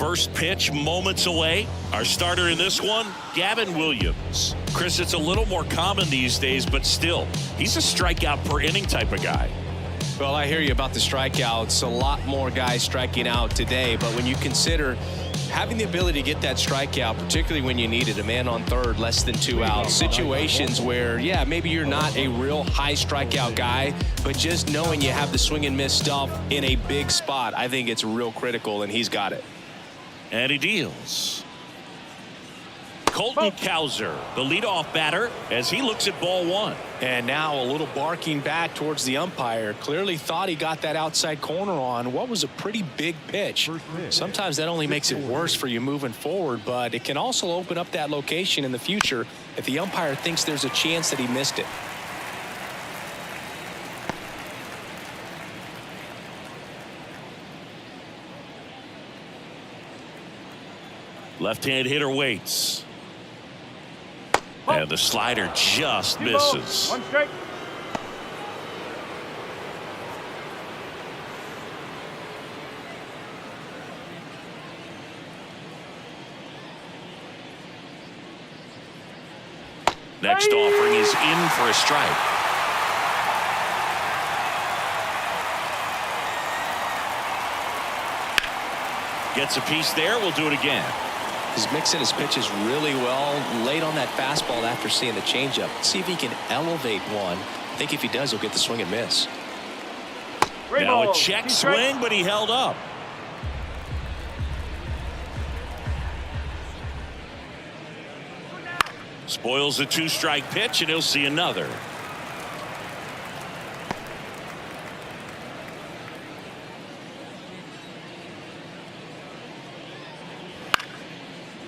First pitch moments away. Our starter in this one, Gavin Williams. Chris, it's a little more common these days, but still, he's a strikeout per inning type of guy. Well, I hear you about the strikeouts. A lot more guys striking out today, but when you consider having the ability to get that strikeout, particularly when you need it, a man on third, less than 2 outs, situations where, yeah, maybe you're not a real high strikeout guy, but just knowing you have the swing and miss stuff in a big spot, I think it's real critical, and he's got it. And he deals. Colton Cowser, the leadoff batter, as he looks at ball one. And now a little barking back towards the umpire. Clearly thought he got that outside corner on what was a pretty big pitch. Sometimes that only makes it worse for you moving forward, but it can also open up that location in the future if the umpire thinks there's a chance that he missed it. Left-hand hitter waits. And the slider just misses. One strike. Next offering is in for a strike. Gets a piece there. We'll do it again. He's mixing his pitches really well, late on that fastball after seeing the changeup. See if he can elevate one. I think if he does, he'll get the swing and miss. Now a check swing, but he held up. Spoils a 2-strike pitch, and he'll see another.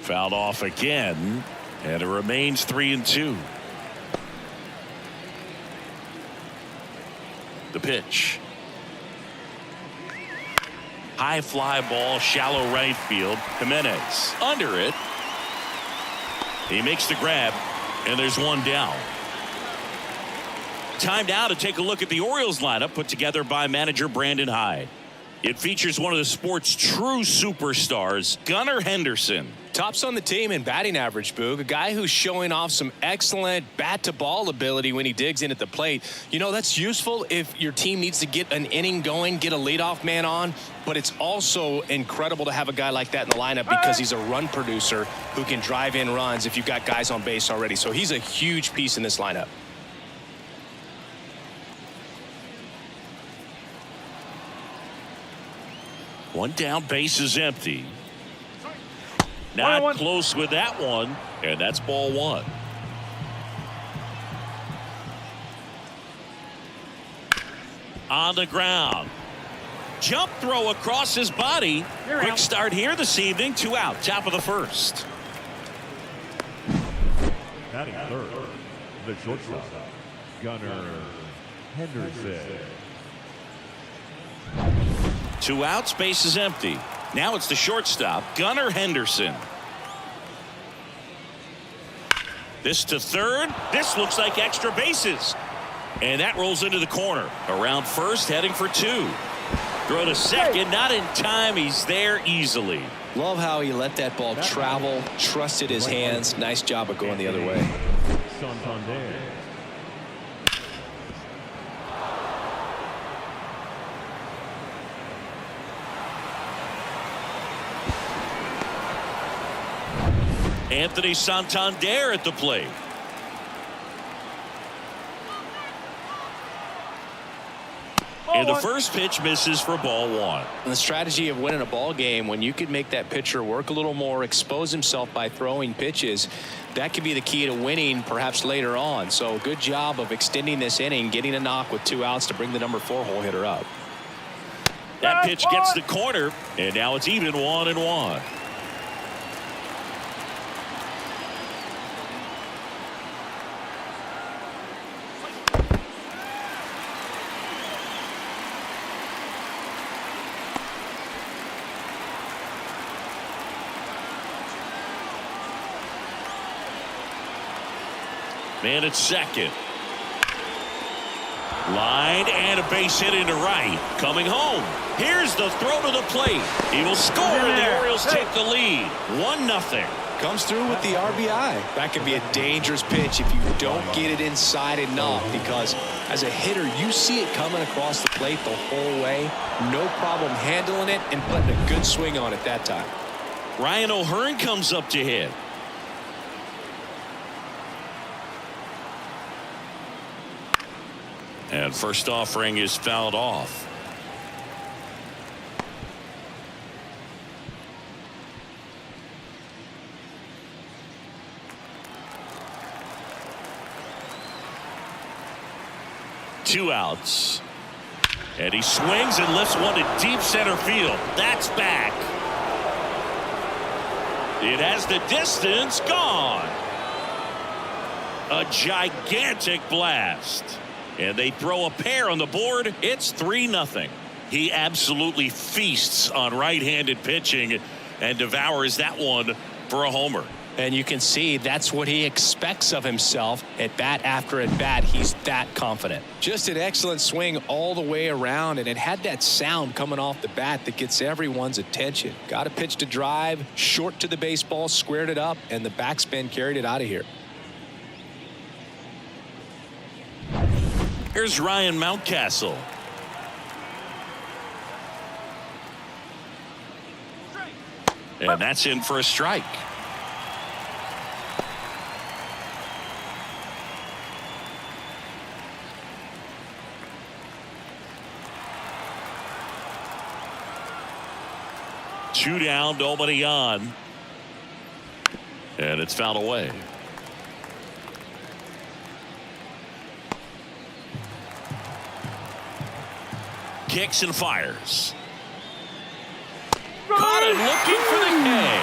Fouled off again, and it remains 3-2. The pitch. High fly ball, shallow right field. Jimenez under it. He makes the grab, and there's one down. Time now to take a look at the Orioles lineup put together by manager Brandon Hyde. It features one of the sport's true superstars, Gunnar Henderson. Tops on the team in batting average, Boog. A guy who's showing off some excellent bat-to-ball ability when he digs in at the plate. You know, that's useful if your team needs to get an inning going, get a leadoff man on. But it's also incredible to have a guy like that in the lineup because he's a run producer who can drive in runs if you've got guys on base already. So he's a huge piece in this lineup. One down, base is empty. Not close with that one, and that's ball one. On the ground. Jump throw across his body. Quick start here this evening. 2 out, top of the first. Batting third, the shortstop, Gunnar Henderson. 2 outs, base is empty. Now it's the shortstop, Gunnar Henderson. This to third. This looks like extra bases. And that rolls into the corner. Around first, heading for 2. Throw to second, not in time. He's there easily. Love how he let that ball travel, trusted his hands. Nice job of going the other way. Santander. Anthony Santander at the plate. And the first pitch misses for ball one. And the strategy of winning a ball game, when you could make that pitcher work a little more, expose himself by throwing pitches, that could be the key to winning perhaps later on. So good job of extending this inning, getting a knock with 2 outs to bring the number 4 hole hitter up. That pitch gets the corner, and now it's even 1-1. Man at second. Line and a base hit into right. Coming home. Here's the throw to the plate. He will score, and the Orioles take the lead. 1-0. Comes through with the RBI. That can be a dangerous pitch if you don't get it inside enough, because as a hitter, you see it coming across the plate the whole way. No problem handling it and putting a good swing on it that time. Ryan O'Hearn comes up to hit. And first offering is fouled off. Two outs. And he swings and lifts one to deep center field. That's back. It has the distance. Gone. A gigantic blast. And they throw a pair on the board. It's 3-0. He absolutely feasts on right-handed pitching and devours that one for a homer. And you can see that's what he expects of himself at bat after at bat. He's that confident. Just an excellent swing all the way around, and it had that sound coming off the bat that gets everyone's attention. Got a pitch to drive, short to the baseball, squared it up, and the backspin carried it out of here. Here's Ryan Mountcastle. And that's in for a strike. Two down, nobody on. And it's fouled away. Kicks and fires. Caught it, looking for the K.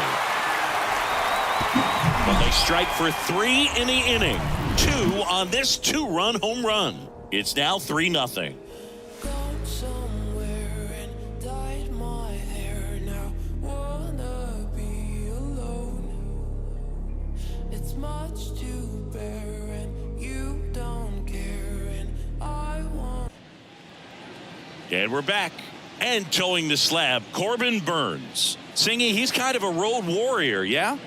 But they strike for 3 in the inning. 2 on this 2-run home run. It's now 3-0. And we're back. And towing the slab, Corbin Burns. Singy, he's kind of a road warrior, yeah?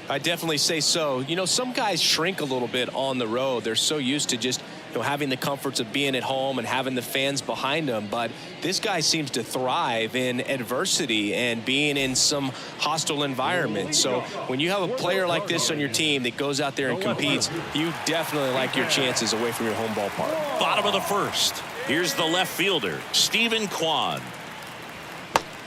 I definitely say so. You know, some guys shrink a little bit on the road. They're so used to just, you know, having the comforts of being at home and having the fans behind them. But this guy seems to thrive in adversity and being in some hostile environment. So when you have a player like this on your team that goes out there and competes, you definitely like your chances away from your home ballpark. Bottom of the first. Here's the left fielder, Stephen Kwan.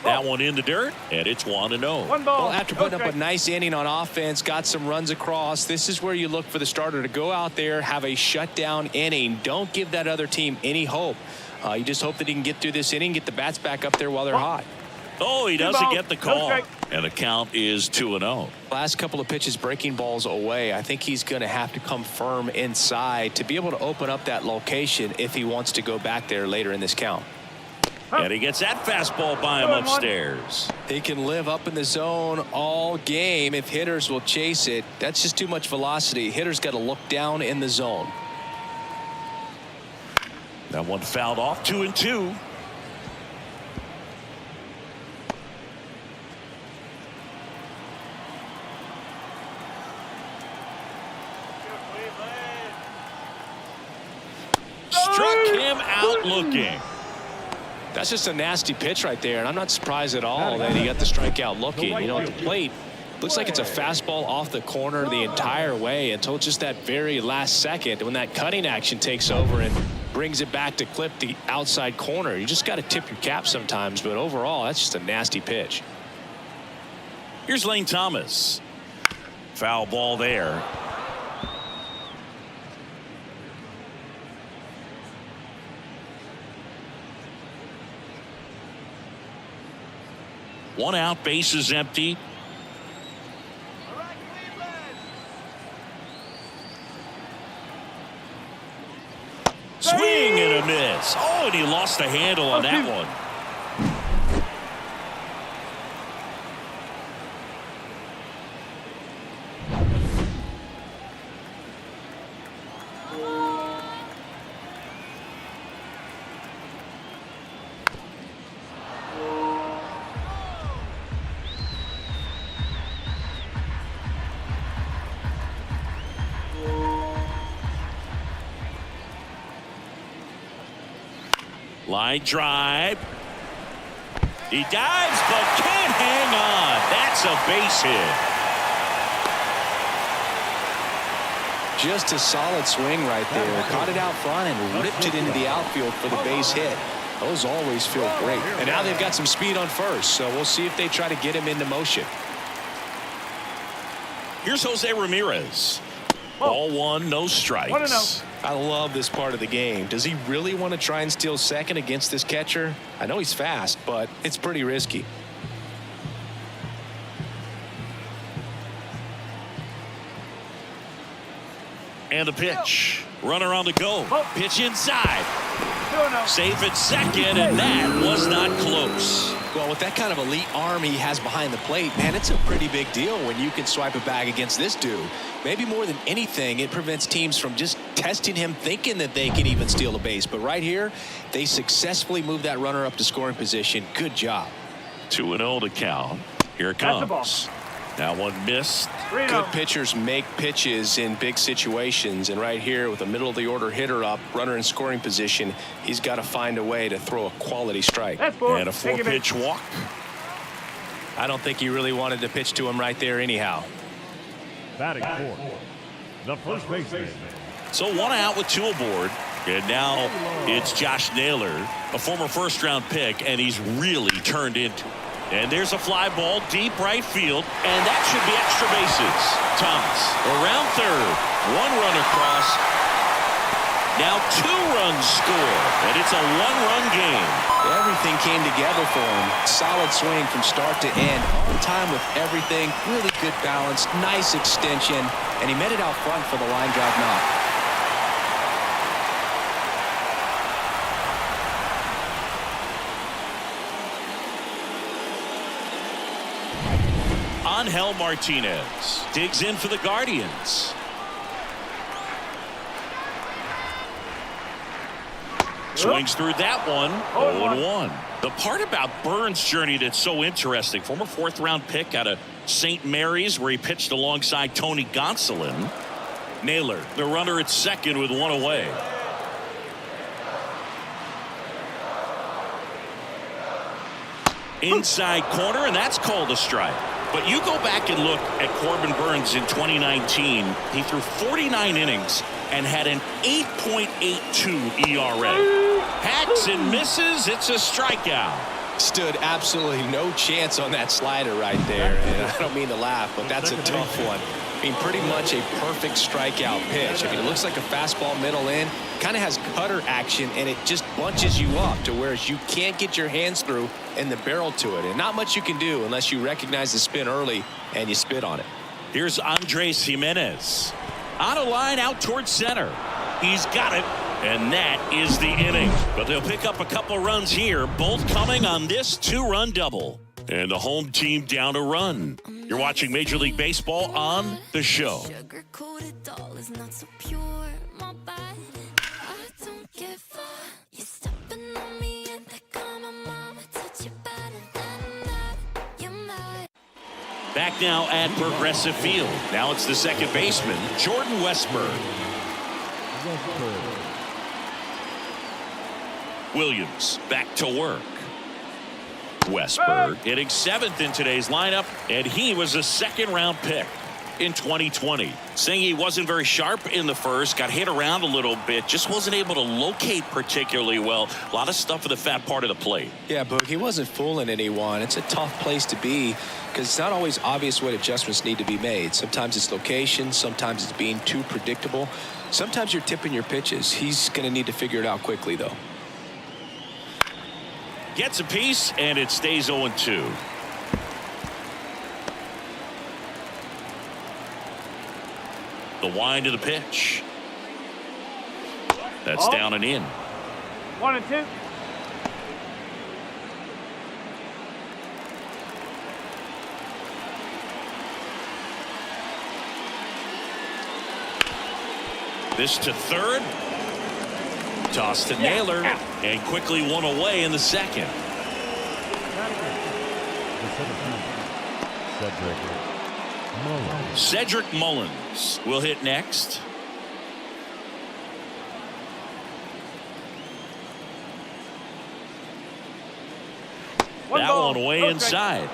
That one in the dirt, and it's 1-0. Well, after putting up a nice inning on offense, got some runs across, this is where you look for the starter to go out there, have a shutdown inning. Don't give that other team any hope. You just hope that he can get through this inning, get the bats back up there while they're hot. Oh, he doesn't get the call. And the count is 2-0. Last couple of pitches breaking balls away. I think he's going to have to come firm inside to be able to open up that location if he wants to go back there later in this count. And he gets that fastball by him upstairs. He can live up in the zone all game if hitters will chase it. That's just too much velocity. Hitters got to look down in the zone. That one fouled off. 2-2. Struck him out looking. That's just a nasty pitch right there, and I'm not surprised at all that he got the strikeout looking. You know, at the plate, looks like it's a fastball off the corner the entire way until just that very last second when that cutting action takes over and brings it back to clip the outside corner. You just got to tip your cap sometimes, but overall, that's just a nasty pitch. Here's Lane Thomas. Foul ball there. One out, base is empty. Swing and a miss. Oh, and he lost the handle on that one. Line drive. He dives but can't hang on. That's a base hit. Just a solid swing right there. Caught it out front and ripped it into the outfield for the base hit. Those always feel great. And now they've got some speed on first, so we'll see if they try to get him into motion. Here's Jose Ramirez. Ball one, no strikes. I love this part of the game. Does he really want to try and steal second against this catcher? I know he's fast, but it's pretty risky. And a pitch. Runner on the go. Pitch inside. Safe at second, and that was not close. Well, with that kind of elite arm he has behind the plate, man, it's a pretty big deal when you can swipe a bag against this dude. Maybe more than anything, it prevents teams from just testing him, thinking that they can even steal a base. But right here, they successfully moved that runner up to scoring position. Good job. 2-0 to count. Here it comes. That one missed. Good pitchers make pitches in big situations, and right here with a middle of the order hitter up, runner in scoring position, he's got to find a way to throw a quality strike. And a 4-pitch walk. I don't think he really wanted to pitch to him right there anyhow. Batting fourth, the first baseman. So 1 out with 2 aboard. And now it's Josh Naylor, a former first-round pick, and he's really turned into. And there's a fly ball deep right field, and that should be extra bases. Thomas around third. 1 run across. Now 2 runs score, and it's a 1-run game. Everything came together for him. Solid swing from start to end. On time with everything. Really good balance. Nice extension. And he met it out front for the line drive knock. Angel Martinez digs in for the Guardians. Swings through that one. 0-1. The part about Burns' journey that's so interesting, former 4th-round pick out of St. Mary's where he pitched alongside Tony Gonsolin. Naylor, the runner at second with 1 away. Inside corner, and that's called a strike. But you go back and look at Corbin Burns in 2019. He threw 49 innings and had an 8.82 ERA. Hacks and misses. It's a strikeout. Stood absolutely no chance on that slider right there. And I don't mean to laugh, but that's a tough one. I mean, pretty much a perfect strikeout pitch. I mean, it looks like a fastball middle in. Kind of has cutter action, and it just bunches you up to where you can't get your hands through and the barrel to it. And not much you can do unless you recognize the spin early and you spit on it. Here's Andres Jimenez. On a line out towards center. He's got it. And that is the inning. But they'll pick up a couple runs here, both coming on this 2-run double. And the home team down a run. You're watching Major League Baseball on The Show. Back now at Progressive Field. Now it's the second baseman, Jordan Westburg. Williams back to work. Westburg hitting 7th in today's lineup, and he was a 2nd-round pick in 2020. Saying he wasn't very sharp in the first, got hit around a little bit, just wasn't able to locate particularly well. A lot of stuff for the fat part of the plate. Yeah, Boog, he wasn't fooling anyone. It's a tough place to be because it's not always obvious what adjustments need to be made. Sometimes it's location, sometimes it's being too predictable. Sometimes you're tipping your pitches. He's going to need to figure it out quickly, though. Gets a piece, and it stays 0-2. The wind of the pitch. That's down and in. 1-2. This to third. Toss to Naylor, and quickly 1 away in the second. Cedric Mullins will hit next. one way inside.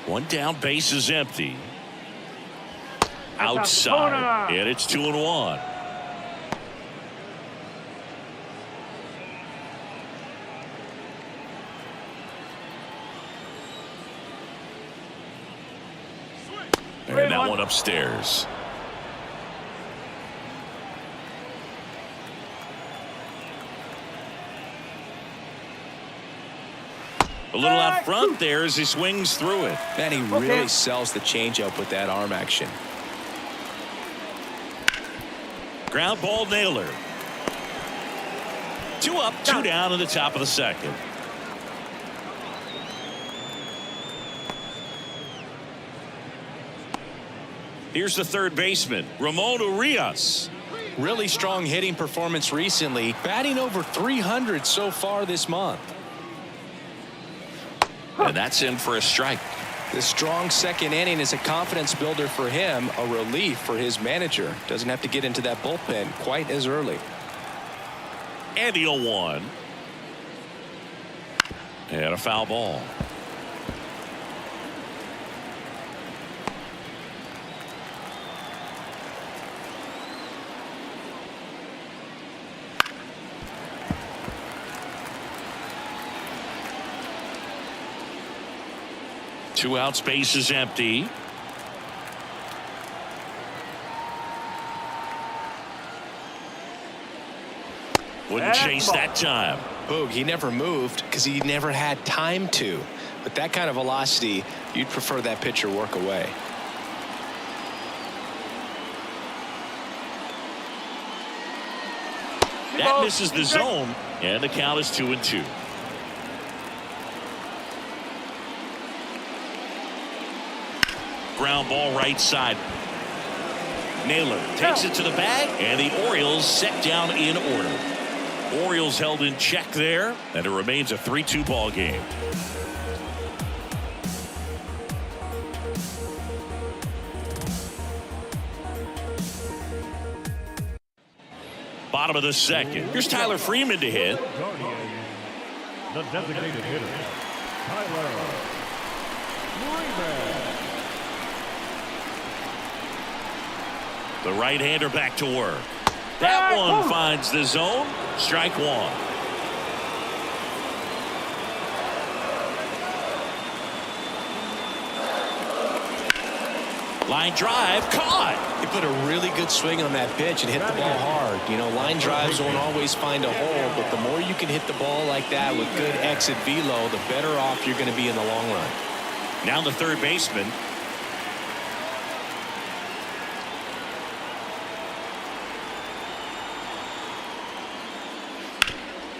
One down, base is empty. Outside, and it's 2-1. And that one upstairs. A little out front there as he swings through it. Man, he really sells the changeup with that arm action. Ground ball, Naylor. 2 up, 2 down in the top of the second. Here's the third baseman, Ramon Urias. Really strong hitting performance recently, batting over 300 so far this month. And that's in for a strike. The strong second inning is a confidence builder for him, a relief for his manager. Doesn't have to get into that bullpen quite as early. And the 0-1. And a foul ball. Two out, space is empty. Wouldn't chase that time. Boog, he never moved because he never had time to. With that kind of velocity, you'd prefer that pitcher work away. That misses the zone, and the count is 2-2. Ground ball right side. Naylor takes it to the bag, and the Orioles set down in order. Orioles held in check there, and it remains a 3-2 ball game. Bottom of the second. Here's Tyler Freeman to hit. The designated hitter, Tyler Freeman. The right-hander back to work. That one finds the zone. Strike one. Line drive caught. He put a really good swing on that pitch and hit the ball hard. You know, line drives won't always find a hole, but the more you can hit the ball like that with good exit velo, the better off you're going to be in the long run. Now the third baseman.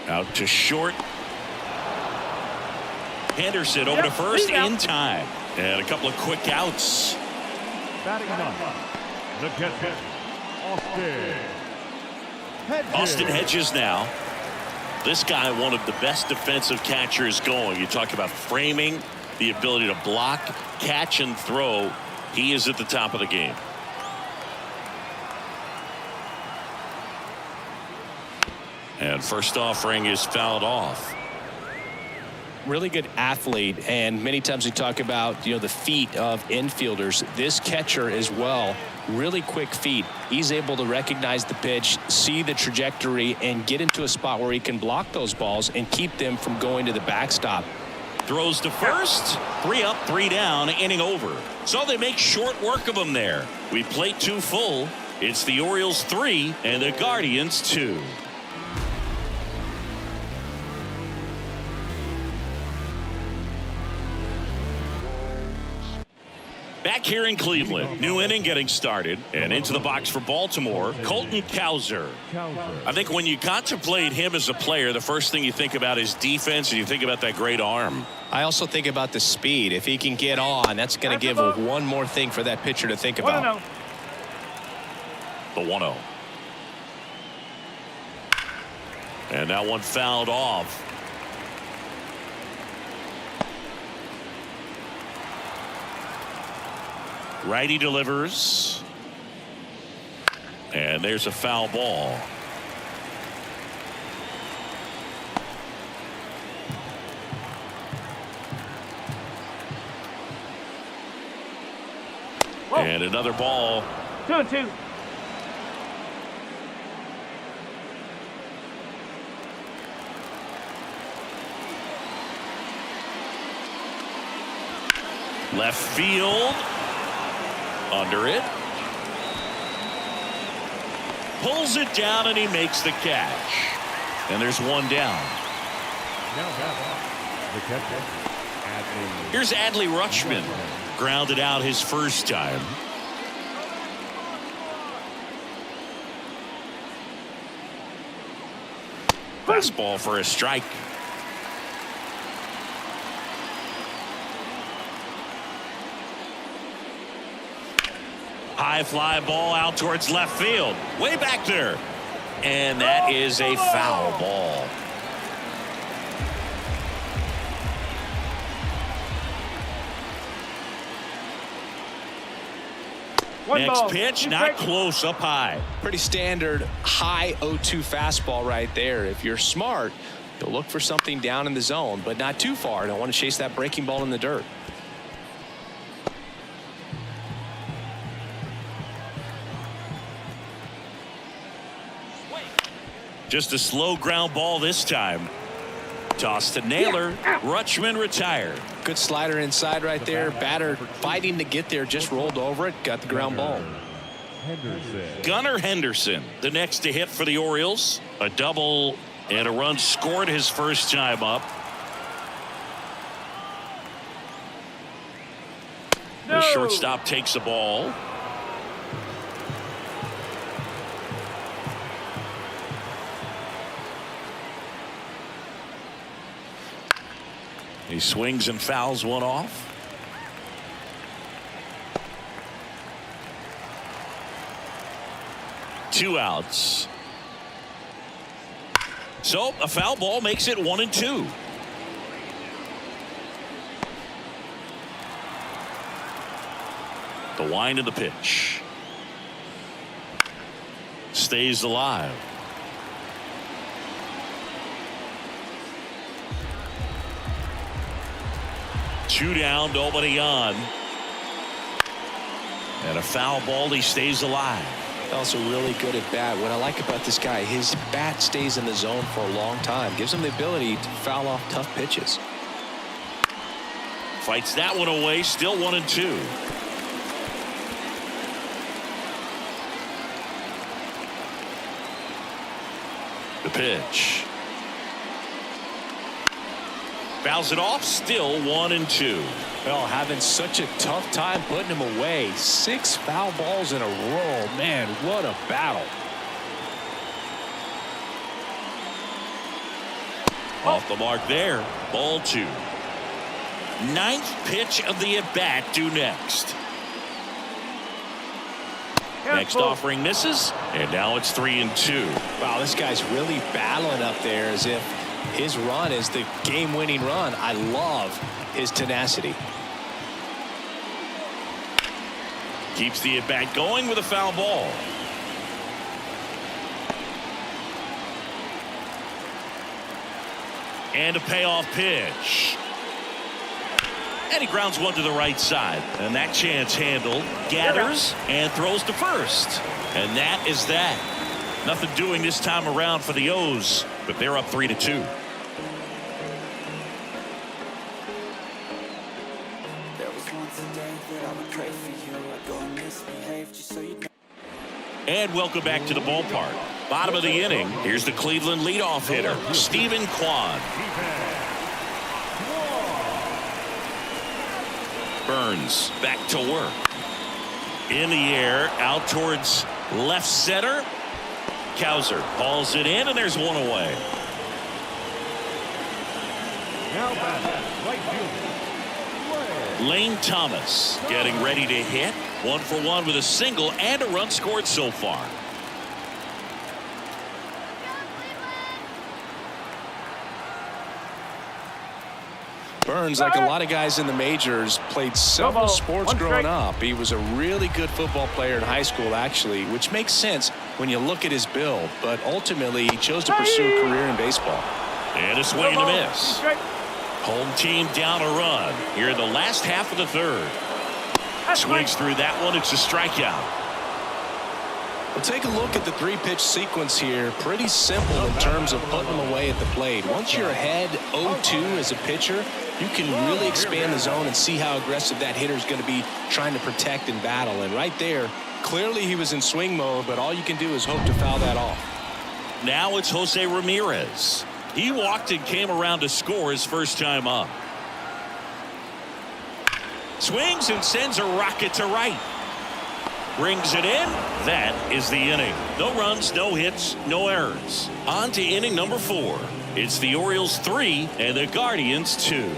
Out to short. Henderson over to first in time. And a couple of quick outs. Batting ninth, the catcher, Austin Hedges now. This guy, one of the best defensive catchers going. You talk about framing, the ability to block, catch, and throw. He is at the top of the game. And first offering is fouled off. Really good athlete, and many times we talk about, you know, the feet of infielders. This catcher as well, really quick feet. He's able to recognize the pitch, see the trajectory, and get into a spot where he can block those balls and keep them from going to the backstop. Throws to first. 3 up, 3 down, inning over. So they make short work of him there. We played 2 full. It's the Orioles 3 and the Guardians 2. Back here in Cleveland, new inning getting started, and into the box for Baltimore, Colton Cowser. I think when you contemplate him as a player, the first thing you think about is defense, and you think about that great arm. I also think about the speed. If he can get on, that's going to give one more thing for that pitcher to think about. The 1-0. And that one fouled off. Righty delivers. And there's a foul ball. Whoa. And another ball. 2-2. Left field. Under it. Pulls it down and he makes the catch. And there's one down. Now batting, the catcher, Adley. Here's Adley Rutschman. Grounded out his first time. Fastball for a strike. High fly ball out towards left field. Way back there. And that is a foul ball. Next pitch, not close, up high. Pretty standard high 0-2 fastball right there. If you're smart, you'll look for something down in the zone, but not too far. Don't want to chase that breaking ball in the dirt. Just a slow ground ball this time. Toss to Naylor. Rutschman retired. Good slider inside right there. Batter fighting to get there, just rolled over it, got the ground ball. Henderson. Gunnar Henderson, the next to hit for the Orioles. A double and a run scored his first time up. The shortstop takes the ball. He swings and fouls one off. Two outs. So a foul ball makes it 1-2. The wind of the pitch. Stays alive. Two down, nobody on. And a foul ball, he stays alive. Also really good at bat. What I like about this guy, his bat stays in the zone for a long time. Gives him the ability to foul off tough pitches. Fights that one away, still 1-2. The pitch. Fouls it off, still 1-2. Well, having such a tough time putting him away. 6 foul balls in a row. Man, what a battle. Off the mark there. Ball 2. Ninth pitch of the at-bat due next. Next offering misses, and now it's 3-2. Wow, this guy's really battling up there as if his run is the game-winning run. I love his tenacity. Keeps the at-bat going with a foul ball. And a payoff pitch. And he grounds one to the right side. And that chance handled. Gathers and throws to first. And that is that. Nothing doing this time around for the O's, but they're up 3-2. And welcome back to the ballpark. Bottom of the inning. Here's the Cleveland leadoff hitter, Stephen Kwan. Burns back to work. In the air, out towards left center. Cowser hauls it in, and there's one away. Now batting, right fielder, Lane Thomas getting ready to hit. 1 for 1 with a single and a run scored so far. Burns, like a lot of guys in the majors, played several sports growing up. He was a really good football player in high school, actually, which makes sense when you look at his build. But ultimately, he chose to pursue a career in baseball. And a swing and a miss. Home team down a run here in the last half of the third. Swings through that one. It's a strikeout. Well, take a look at the three-pitch sequence here. Pretty simple in terms of putting them away at the plate. Once you're ahead 0-2 as a pitcher, you can really expand the zone and see how aggressive that hitter is going to be trying to protect and battle. And right there, clearly he was in swing mode, but all you can do is hope to foul that off. Now it's Jose Ramirez. He walked and came around to score his first time up. Swings and sends a rocket to right. Brings it in. That is the inning. No runs, no hits, no errors. On to inning number 4. It's the Orioles 3 and the Guardians 2.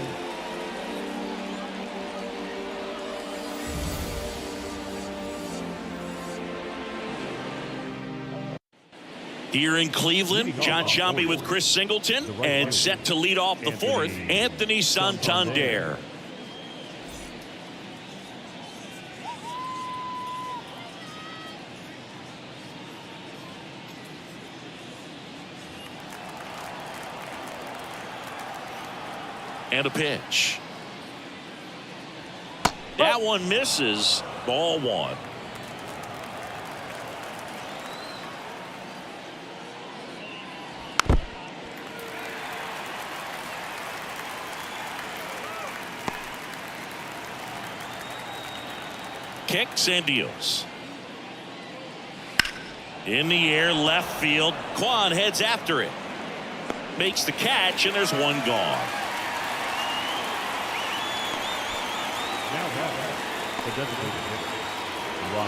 Here in Cleveland, John Sciambi with Chris Singleton, and set to lead off the 4th, Anthony Santander. And a pitch. That one misses. Ball 1. Kicks and deals. In the air, left field. Kwan heads after it. Makes the catch, and there's one gone.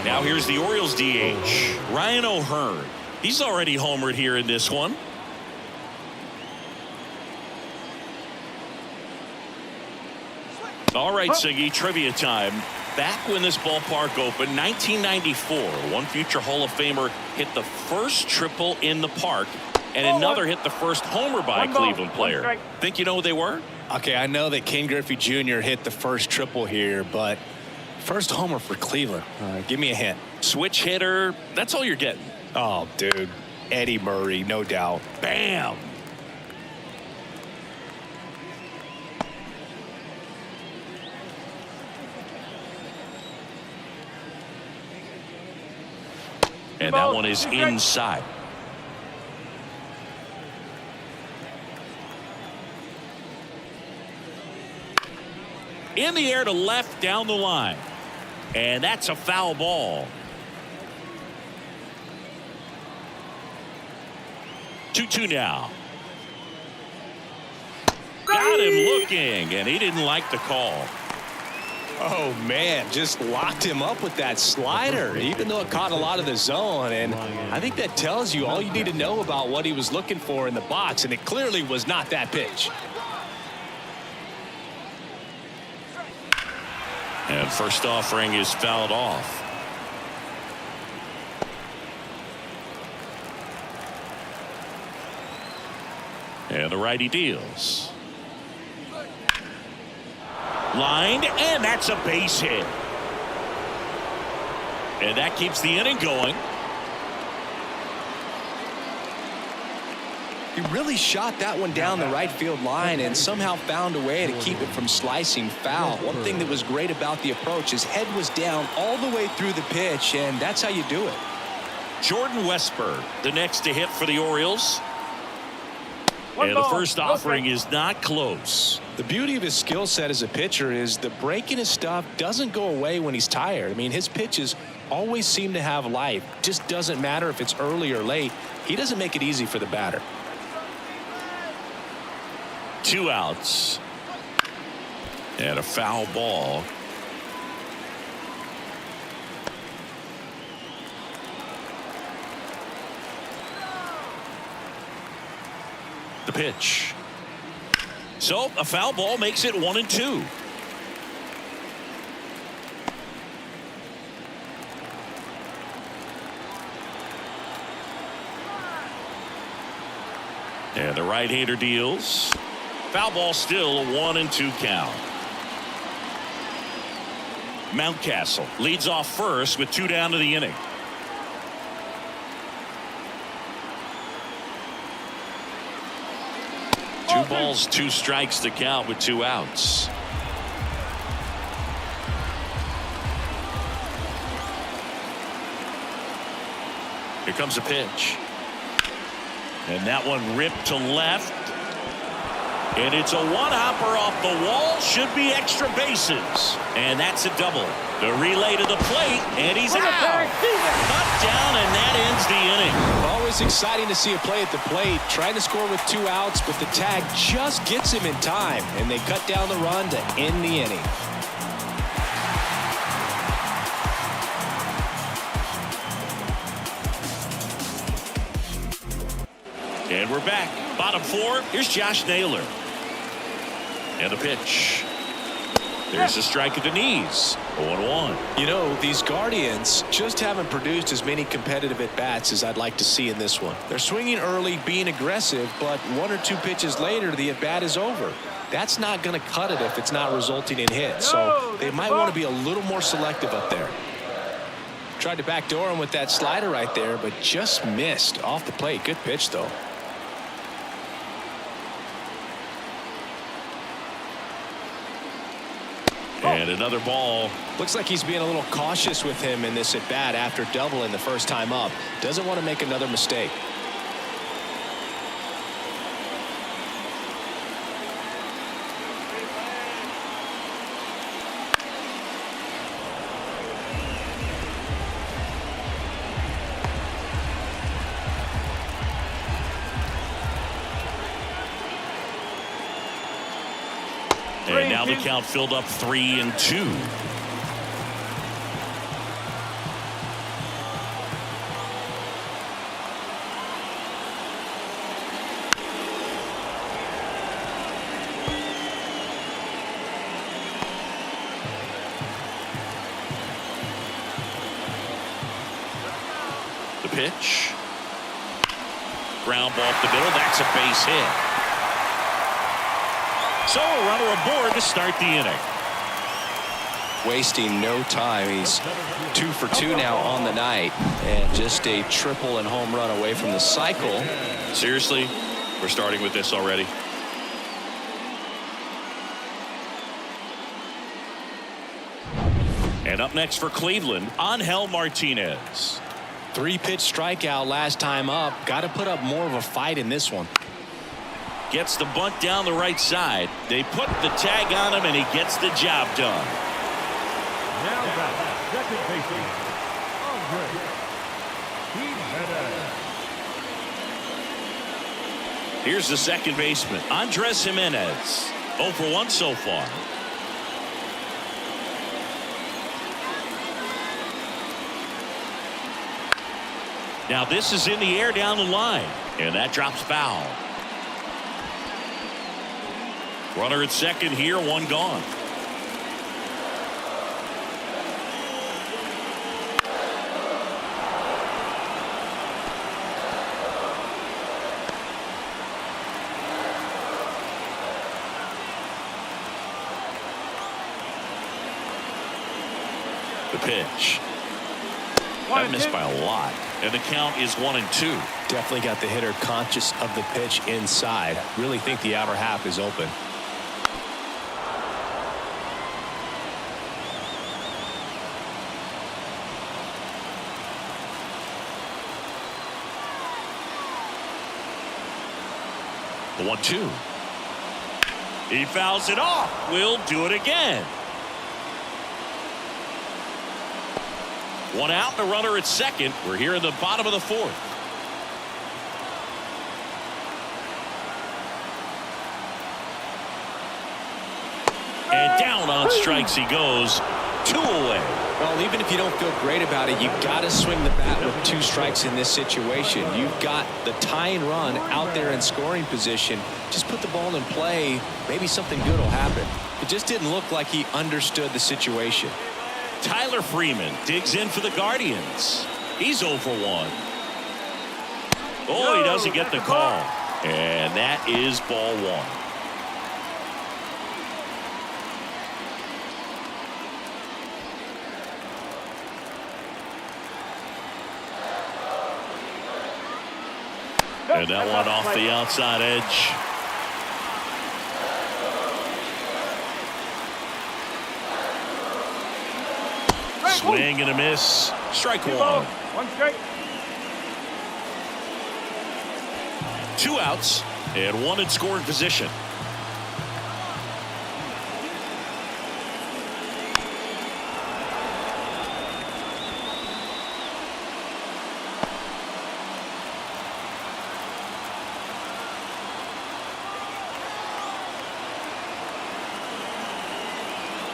Now here's the Orioles DH, Ryan O'Hearn. He's already homered here in this one. All right, Siggy, trivia time. Back when this ballpark opened, 1994, one future Hall of Famer hit the first triple in the park, and another hit the first homer by a Cleveland player. Think you know who they were? Okay, I know that Ken Griffey Jr. hit the first triple here, but first homer for Cleveland. Give me a hint. Switch hitter. That's all you're getting. Oh, dude. Eddie Murray, no doubt. Bam. And that one is inside. In the air to left down the line. And that's a foul ball. 2-2 now. Got him looking, and he didn't like the call. Oh, man, just locked him up with that slider, even though it caught a lot of the zone. And I think that tells you all you need to know about what he was looking for in the box, and it clearly was not that pitch. And first offering is fouled off. And the righty deals. Lined, and that's a base hit. And that keeps the inning going. He really shot that one down the right field line and somehow found a way to keep it from slicing foul. One thing that was great about the approach, his head was down all the way through the pitch, and that's how you do it. Jordan Westburg, the next to hit for the Orioles. And the first offering is not close. The beauty of his skill set as a pitcher is the break in his stuff doesn't go away when he's tired. I mean, his pitches always seem to have life. Just doesn't matter if it's early or late. He doesn't make it easy for the batter. 2 outs. And a foul ball. The pitch. So a foul ball makes it 1-2. And the right-hander deals. Foul ball, still a 1-2 count. Mountcastle leads off first with 2 down to the inning. Two balls, 2 strikes to count with 2 outs. Here comes a pitch. And that one ripped to left. And it's a one-hopper off the wall. Should be extra bases. And that's a double. The relay to the plate, and he's out. Cut down, and that ends the inning. Always exciting to see a play at the plate. Trying to score with 2 outs, but the tag just gets him in time. And they cut down the run to end the inning. And we're back. Bottom 4. Here's Josh Naylor. And the pitch. There's a strike at the knees. 0-1. You know, these Guardians just haven't produced as many competitive at-bats as I'd like to see in this one. They're swinging early, being aggressive, but 1 or 2 pitches later, the at-bat is over. That's not going to cut it if it's not resulting in hits. So they might want to be a little more selective up there. Tried to backdoor him with that slider right there, but just missed off the plate. Good pitch, though. And another ball. Looks like he's being a little cautious with him in this at bat after doubling the first time up. Doesn't want to make another mistake. And now the count filled up 3-2. The pitch. Ground ball up the middle. That's a base hit. So a runner aboard to start the inning. Wasting no time. He's 2 for 2 now on the night, and just a triple and home run away from the cycle. Seriously, we're starting with this already. And up next for Cleveland, Angel Martinez. 3-pitch strikeout last time up. Got to put up more of a fight in this one. Gets the bunt down the right side. They put the tag on him, and he gets the job done. Now back, second baseman, Andre. Here's the second baseman, Andres Jimenez. 0 for 1 so far. Now this is in the air down the line, and that drops foul. Runner at second here, 1 gone. The pitch. That missed by a lot. And the count is 1-2. Definitely got the hitter conscious of the pitch inside. Really think the outer half is open. The 1-2. He fouls it off. We'll do it again. 1 out and a runner at second. We're here in the bottom of the 4th. And down on strikes he goes. 2 away. Well, even if you don't feel great about it, you've got to swing the bat with 2 strikes in this situation. You've got the tying run out there in scoring position. Just put the ball in play. Maybe something good will happen. It just didn't look like he understood the situation. Tyler Freeman digs in for the Guardians. He's 0 for 1. Oh, he doesn't get the call. And that is ball 1. And that one off the outside edge. Swing and a miss. Strike one. One strike. 2 outs and 1 in scoring position.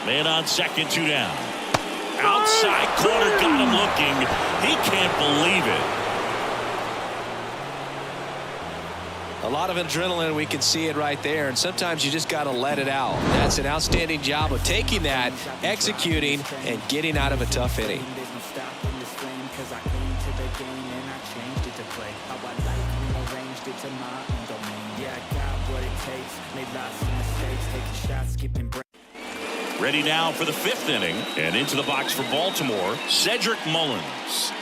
Man on second, 2 down. Outside corner, got him looking. He can't believe it. A lot of adrenaline, we can see it right there, and sometimes you just got to let it out. That's an outstanding job of taking that, executing, and getting out of a tough inning. Ready now for the 5th inning, and into the box for Baltimore, Cedric Mullins.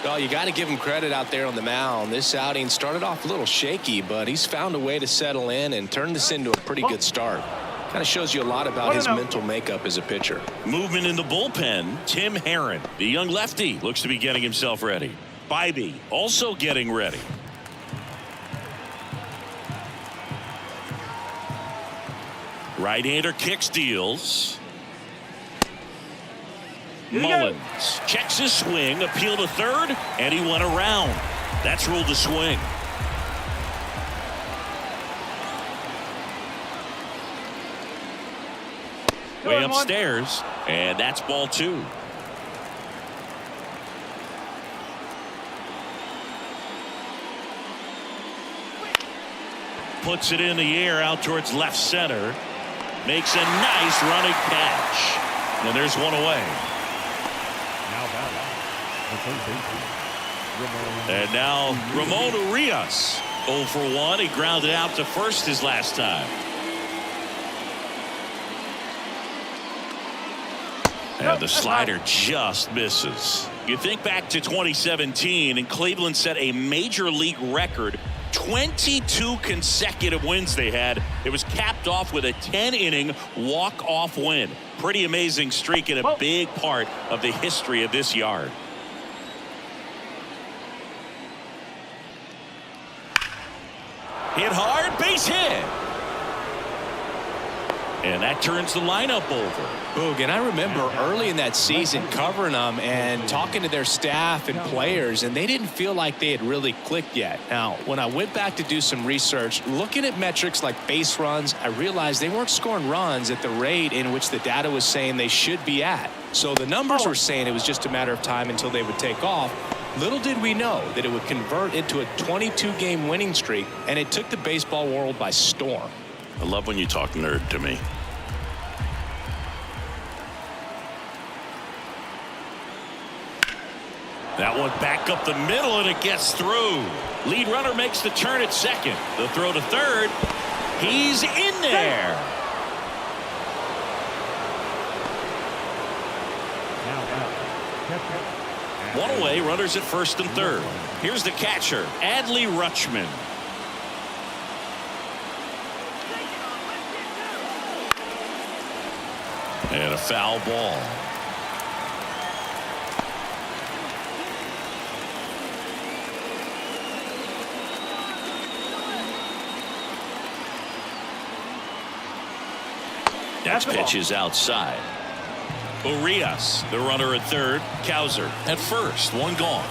Well, you got to give him credit out there on the mound. This outing started off a little shaky, but he's found a way to settle in and turn this into a pretty good start. Kind of shows you a lot about his mental makeup as a pitcher. Movement in the bullpen. Tim Herron, the young lefty, looks to be getting himself ready. Bybee also getting ready. Right-hander kicks, deals. Mullins checks his swing, appeal to third, and he went around. That's ruled a swing. Way upstairs, and that's ball 2. Puts it in the air out towards left center. Makes a nice running catch. And there's one away. Now batting, the third baseman, And now Ramon Urias. 0 for 1. He grounded out to first his last time. And the slider just misses. You think back to 2017, and Cleveland set a major league record. 22 consecutive wins they had. It was capped off with a 10-inning walk-off win. Pretty amazing streak and a big part of the history of this yard. Hit hard, base hit. And that turns the lineup over. Boog, and I remember early in that season covering them and talking to their staff and players, and they didn't feel like they had really clicked yet. Now, when I went back to do some research, looking at metrics like base runs, I realized they weren't scoring runs at the rate in which the data was saying they should be at. So the numbers were saying it was just a matter of time until they would take off. Little did we know that it would convert into a 22-game winning streak, and it took the baseball world by storm. I love when you talk nerd to me. That one back up the middle, and it gets through. Lead runner makes the turn at second. The throw to third. He's in there. One away, runners at first and third. Here's the catcher, Adley Rutschman. And a foul ball. Next pitch is outside. Urias, the runner at third. Cowser at first. One gone.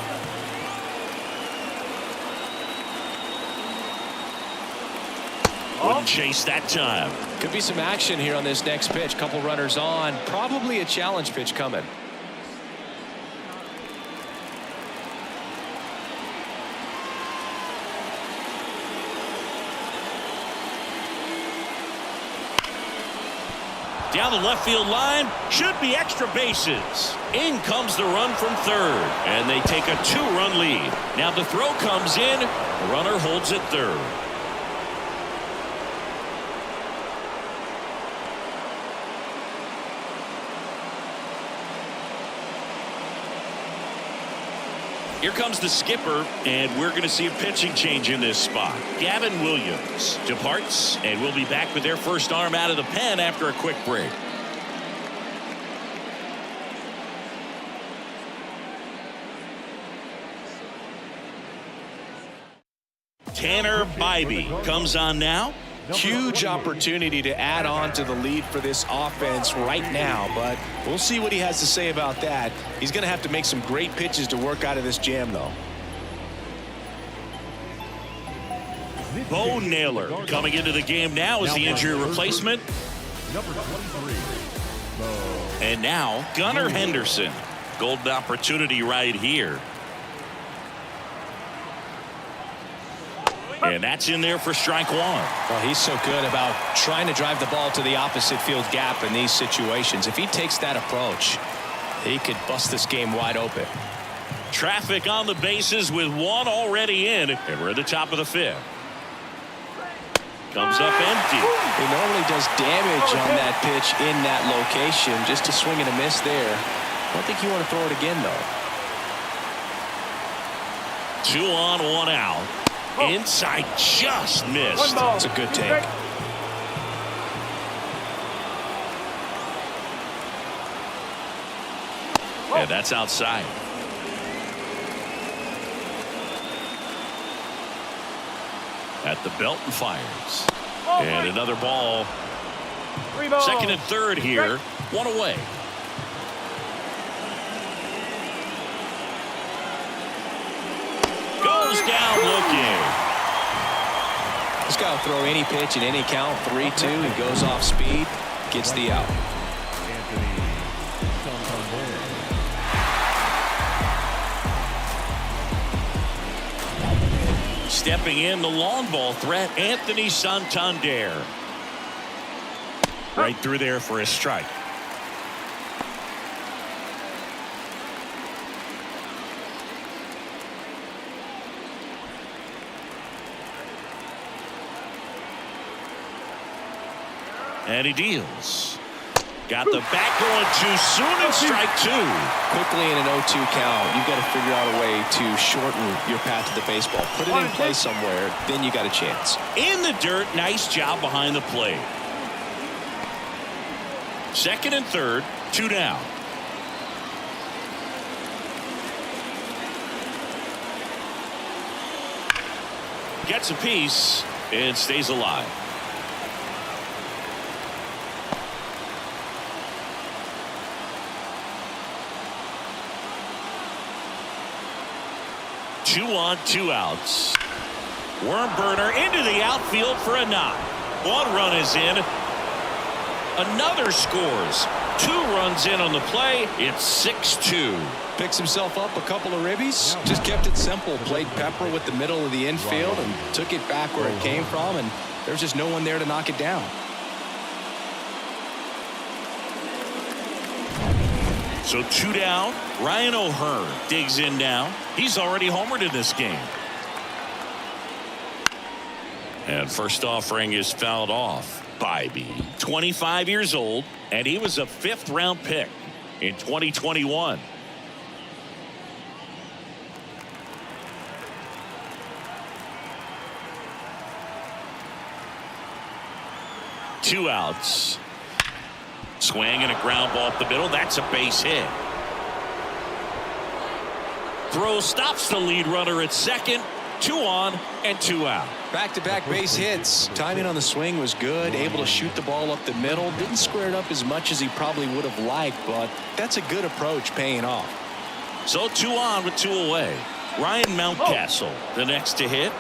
Wouldn't chase that time. Could be some action here on this next pitch. Couple runners on. Probably a challenge pitch coming. Down the left field line, should be extra bases. In comes the run from third, and they take a 2-run lead. Now the throw comes in, the runner holds at third. Here comes the skipper, and we're going to see a pitching change in this spot. Gavin Williams departs, and we'll be back with their first arm out of the pen after a quick break. Tanner Bybee comes on now. Huge opportunity to add on to the lead for this offense right now, but we'll see what he has to say about that. He's going to have to make some great pitches to work out of this jam, though. Bo Naylor coming into the game now as the injury replacement. Number 23. And now Gunnar Henderson. Golden opportunity right here. And that's in there for strike one. Well, he's so good about trying to drive the ball to the opposite field gap in these situations. If he takes that approach, he could bust this game wide open. Traffic on the bases with one already in, and we're at the top of the fifth. Comes up empty. He normally does damage on that pitch in that location. Just a swing and a miss there. I don't think you want to throw it again, though. 2 on, 1 out. Inside, just missed. It's a good take. And that's outside. At the belt and fires. And another ball. Second and third here. One away. Goes down looking. This guy will throw any pitch in any count. 3-2. He goes off speed. Gets the out. Stepping in, the long ball threat, Anthony Santander. Right through there for a strike. And he deals. Got the bat going too soon and strike two. Quickly in an 0-2 count, you've got to figure out a way to shorten your path to the baseball. Put it in play somewhere, then you got a chance. In the dirt, nice job behind the plate. Second and third, 2 down. Gets a piece and stays alive. Two on, 2 outs. Worm burner into the outfield for a knock. 1 run is in. Another scores. 2 runs in on the play. It's 6-2. Picks himself up a couple of ribbies. Just kept it simple. Played pepper with the middle of the infield and took it back where it came from, and there's just no one there to knock it down. So 2 down. Ryan O'Hearn digs in now. He's already homered in this game. And first offering is fouled off. Bybee, 25 years old, and he was a 5th round pick in 2021. Two outs. Swing and a ground ball up the middle. That's a base hit. Throw stops the lead runner at second. 2 on and 2 out. Back-to-back base hits. Timing on the swing was good. Able to shoot the ball up the middle. Didn't square it up as much as he probably would have liked, but that's a good approach paying off. So 2 on with 2 away. Ryan Mountcastle, the next to hit.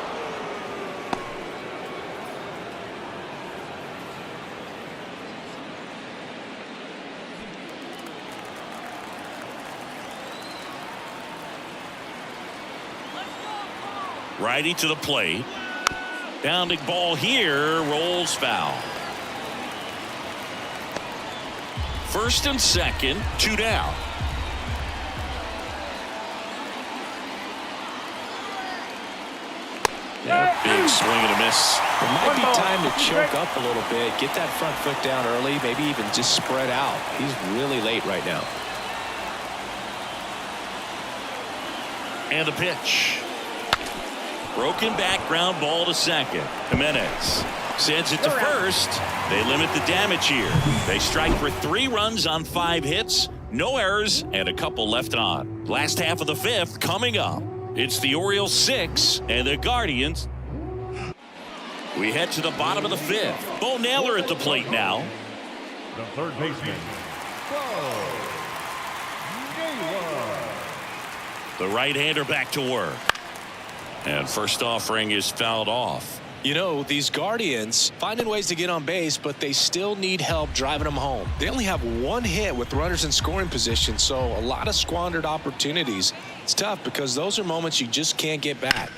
Righty to the plate. Bounding ball here, rolls foul. First and second, 2 down. Yeah, big swing and a miss. It might be time to choke up a little bit, get that front foot down early, maybe even just spread out. He's really late right now. And the pitch. Broken back ground ball to second. Jimenez sends it to first. They limit the damage here. They strike for 3 runs on 5 hits. No errors and a couple left on. Last half of the 5th coming up. It's the Orioles 6 and the Guardians. We head to the bottom of the 5th. Bo Naylor at the plate now. The third baseman, Bo Naylor. The right-hander back to work. And first offering is fouled off. You know, these Guardians finding ways to get on base, but they still need help driving them home. They only have 1 hit with runners in scoring position, so a lot of squandered opportunities. It's tough because those are moments you just can't get back.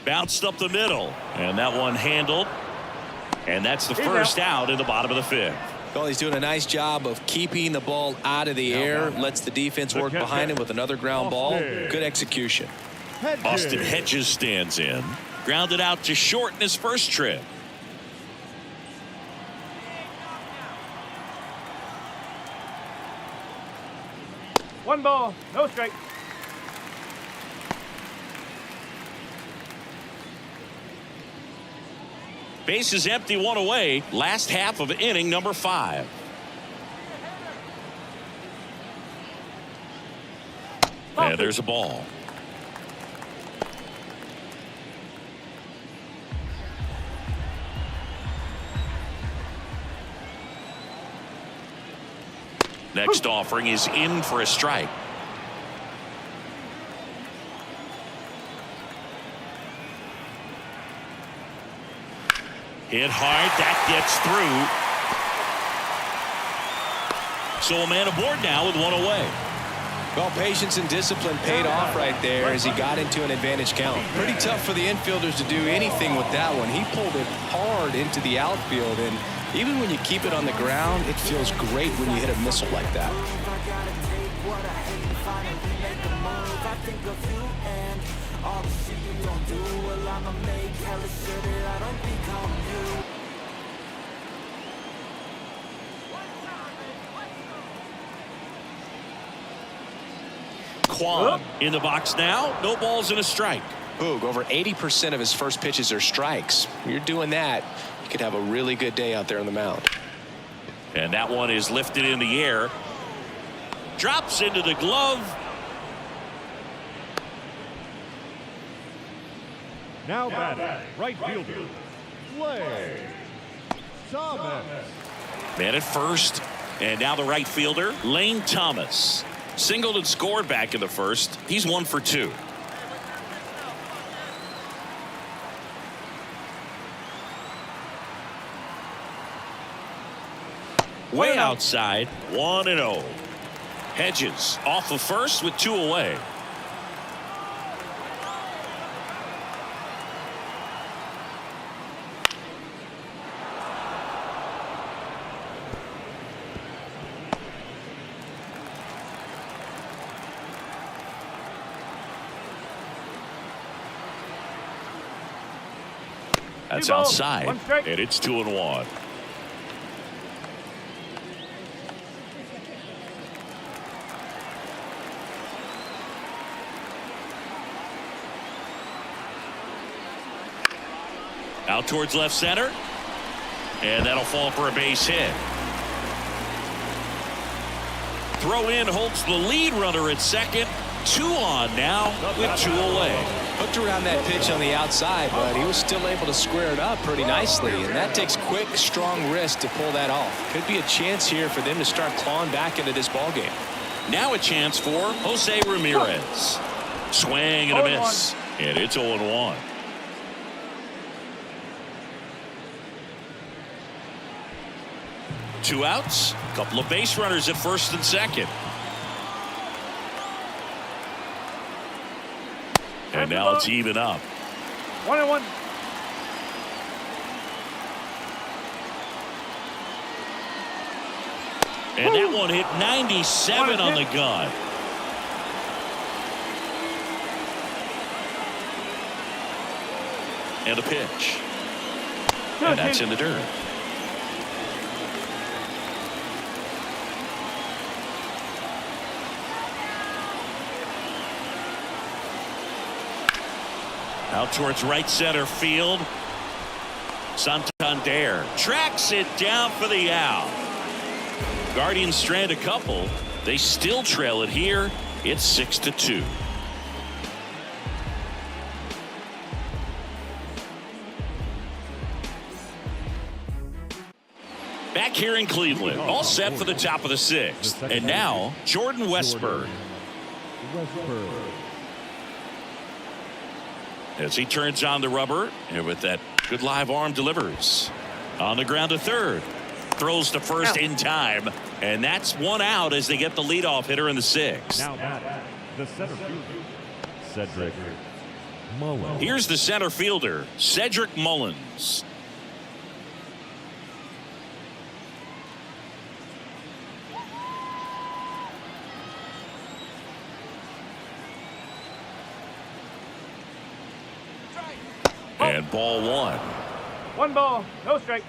Bounced up the middle, and that one handled. And that's the first out in the bottom of the 5th. Well, he's doing a nice job of keeping the ball out of the air, lets the defense work behind him with another ground ball. Good execution. Austin Hedges stands in. Grounded out to short in his first trip. One ball, no strike. Base is empty, 1 away. Last half of inning number 5. And there's a ball. Next offering is in for a strike. Hit hard, that gets through. So a man aboard now with 1 away. Well, patience and discipline paid off right there as he got into an advantage count. Pretty tough for the infielders to do anything with that one. He pulled it hard into the outfield, and even when you keep it on the ground, it feels great when you hit a missile like that. Kwan in the box now. No balls and a strike. Boog, over 80% of his first pitches are strikes. When you're doing that, you could have a really good day out there on the mound. And that one is lifted in the air. Drops into the glove. Now batting, right fielder, Clay Thomas. Man at first. And now the right fielder, Lane Thomas. Singled and scored back in the first. He's 1 for 2. Way outside, 1-0. Hedges off of first with 2 away. That's outside, and it's 2-1. Out towards left center, and that'll fall for a base hit. Throw in holds the lead runner at second. 2 on now with 2 away. Hooked around that pitch on the outside, but he was still able to square it up pretty nicely, and that takes quick, strong wrist to pull that off. Could be a chance here for them to start clawing back into this ball game. Now a chance for Jose Ramirez. Swing and a miss, and it's 0-1. Two outs, a couple of base runners at first and second. And now it's even up. 1-1. And that one hit 97 on the gun. And a pitch. And that's in the dirt. Out towards right center field. Santander tracks it down for the out. Guardians strand a couple. They still trail it here. It's 6-2. Back here in Cleveland, all set for the top of the sixth. And now, Jordan Westburg. As he turns on the rubber, and with that good live arm delivers. On the ground to third. Throws to first in time. And that's one out as they get the leadoff hitter in the sixth. Now the center fielder, Cedric Mullins. Here's the center fielder, Cedric Mullins. And ball one. 1 ball, no strike.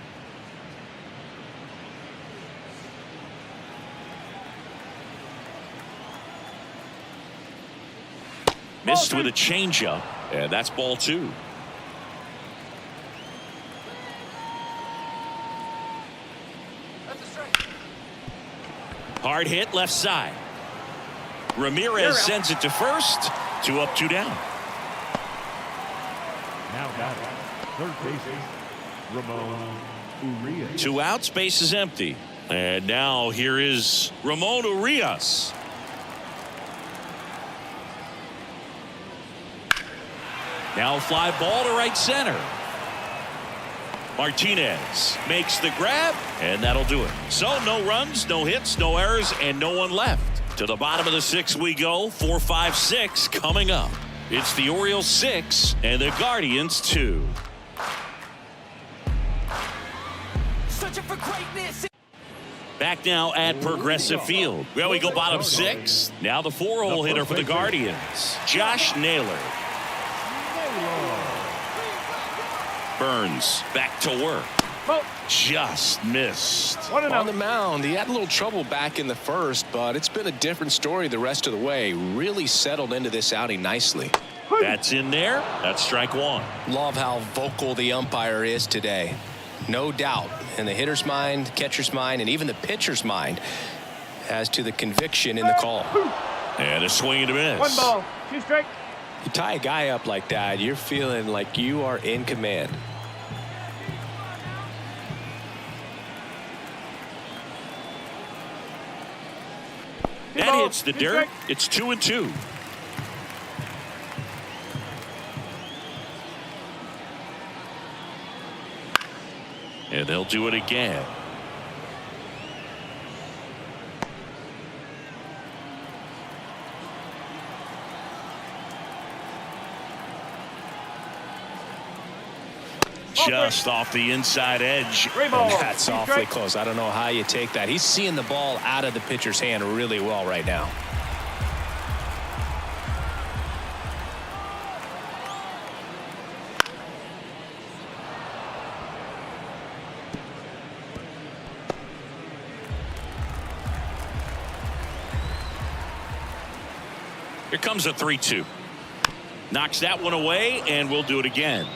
Missed with a changeup, and that's ball two. Hard hit left side. Ramirez sends it to first. 2 up, 2 down. Now batting, third baseman, Ramon Urias. 2 outs, base is empty. And now here is Ramon Urias. Now a fly ball to right center. Martinez makes the grab, and that'll do it. So no runs, no hits, no errors, and no one left. To the bottom of the sixth we go. 4, 5, 6 coming up. It's the Orioles 6 and the Guardians 2. Searching for greatness. Back now at Progressive Field. Well, we go bottom 6. Now the 4-hole hitter for the Guardians, Josh Naylor. Burns back to work. Just missed. On the mound, he had a little trouble back in the first, but it's been a different story the rest of the way. Really settled into this outing nicely. That's in there. That's strike one. Love how vocal the umpire is today. No doubt in the hitter's mind, catcher's mind, and even the pitcher's mind as to the conviction in the call. And a swing and a miss. 1 ball, 2 strike. You tie a guy up like that, you're feeling like you are in command. That hits the dirt. It's 2-2. And they'll do it again. Just off the inside edge. That's awfully close. I don't know how you take that. He's seeing the ball out of the pitcher's hand really well right now. Here comes a 3-2. Knocks that one away, and we'll do it again.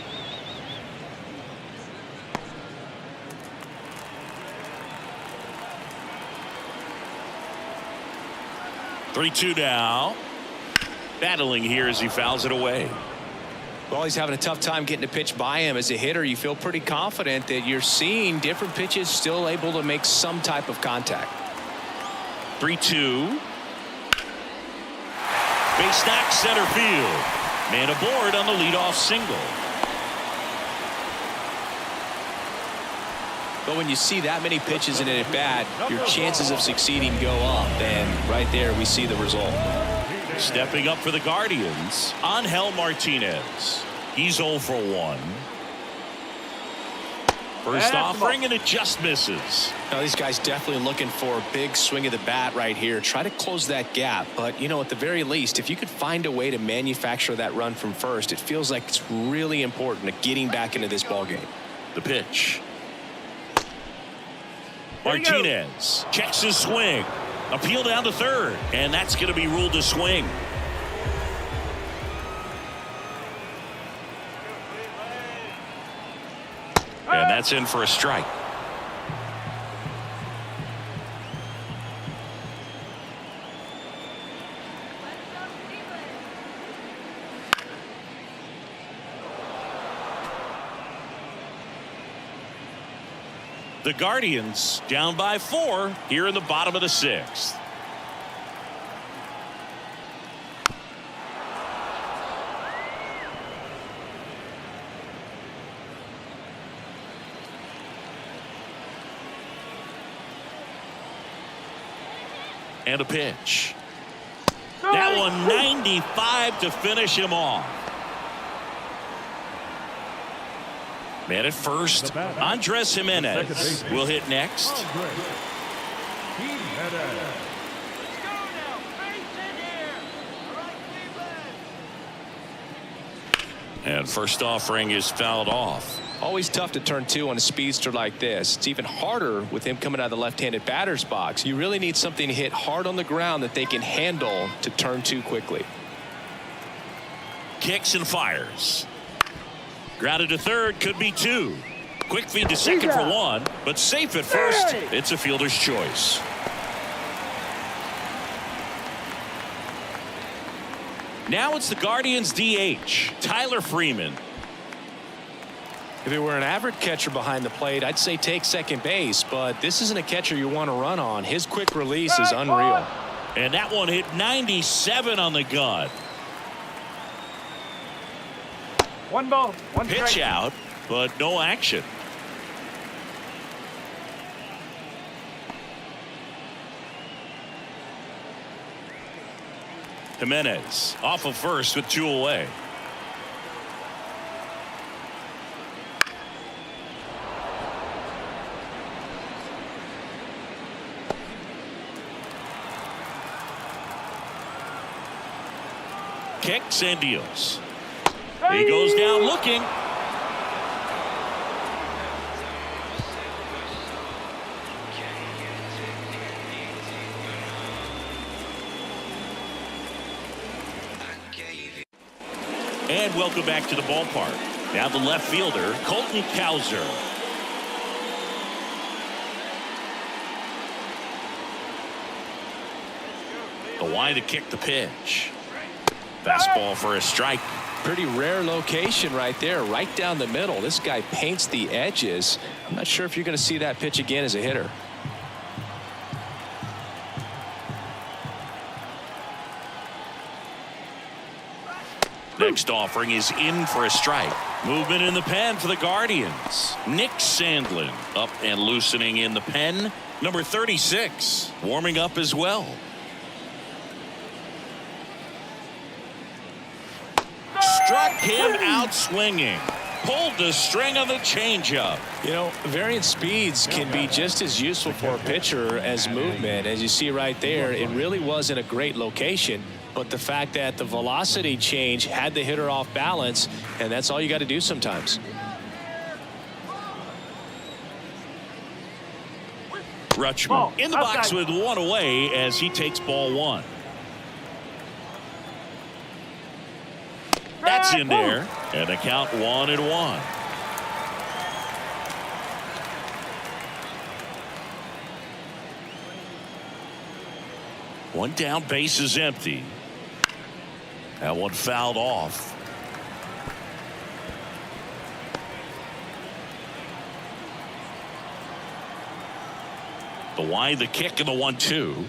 Three-2 now. Battling here as he fouls it away. Well, he's having a tough time getting a pitch by him. As a hitter, you feel pretty confident that you're seeing different pitches still able to make some type of contact. 3-2. Base knock center field. Man aboard on the leadoff single. But when you see that many pitches in an at-bat, your chances of succeeding go up. And right there, we see the result. Stepping up for the Guardians, Angel Martinez. He's 0 for 1. First offering, and it just misses. Now, these guys definitely looking for a big swing of the bat right here. Try to close that gap. But, you know, at the very least, if you could find a way to manufacture that run from first, it feels like it's really important to getting back into this ballgame. The pitch. Martinez checks his swing. Appeal down to third, and that's going to be ruled a swing. That's in for a strike. The Guardians down by 4 here in the bottom of the 6th. And a pitch. That one 95 to finish him off. Man at first, Andres Jimenez will hit next. And first offering is fouled off. Always tough to turn 2 on a speedster like this. It's even harder with him coming out of the left-handed batter's box. You really need something to hit hard on the ground that they can handle to turn 2 quickly. Kicks and fires. Grounded to third, could be 2. Quick feed to second for 1, but safe at first. It's a fielder's choice. Now it's the Guardians DH, Tyler Freeman. If it were an average catcher behind the plate, I'd say take second base, but this isn't a catcher you want to run on. His quick release is unreal. And that one hit 97 on the gun. 1 ball, 1 Pitch strike. out, but no action. Jimenez off of first with 2 away. Kicks and deals. He goes down looking. And welcome back to the ballpark. Now the left fielder, Colton Cowser. The wide to kick the pitch. Fastball for a strike. Pretty rare location right there, right down the middle. This guy paints the edges. I'm not sure if you're going to see that pitch again as a hitter. Next offering is in for a strike. Movement in the pen for the Guardians. Nick Sandlin up and loosening in the pen. Number 36 warming up as well. Struck him out swinging. Pulled the string on the changeup. You know, varying speeds can be just as useful for a pitcher as movement. As you see right there, it really wasn't a great location, but the fact that the velocity change had the hitter off balance, and that's all you got to do sometimes. Rutschman in the box with 1 away as he takes ball 1. That's in there, and the count 1-1. One down, base is empty. That one fouled off. The wide, the kick, and the 1-2.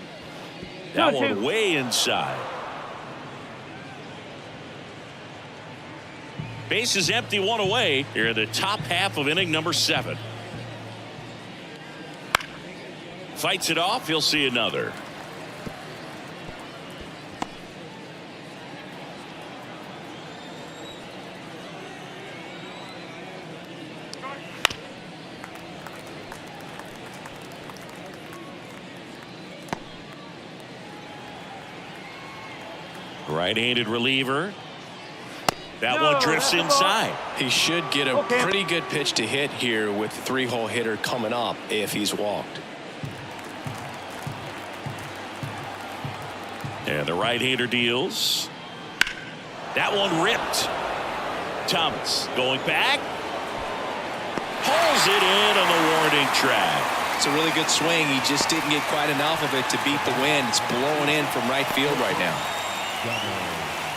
That one way inside. Base is empty, 1 away here in the top half of inning number 7. Fights it off. He'll see another. Right-handed reliever. That one drifts inside. He should get a pretty good pitch to hit here with the 3-hole hitter coming up if he's walked. And the right-hander deals. That one ripped. Thomas going back. Pulls it in on the warning track. It's a really good swing. He just didn't get quite enough of it to beat the wind. It's blowing in from right field right now.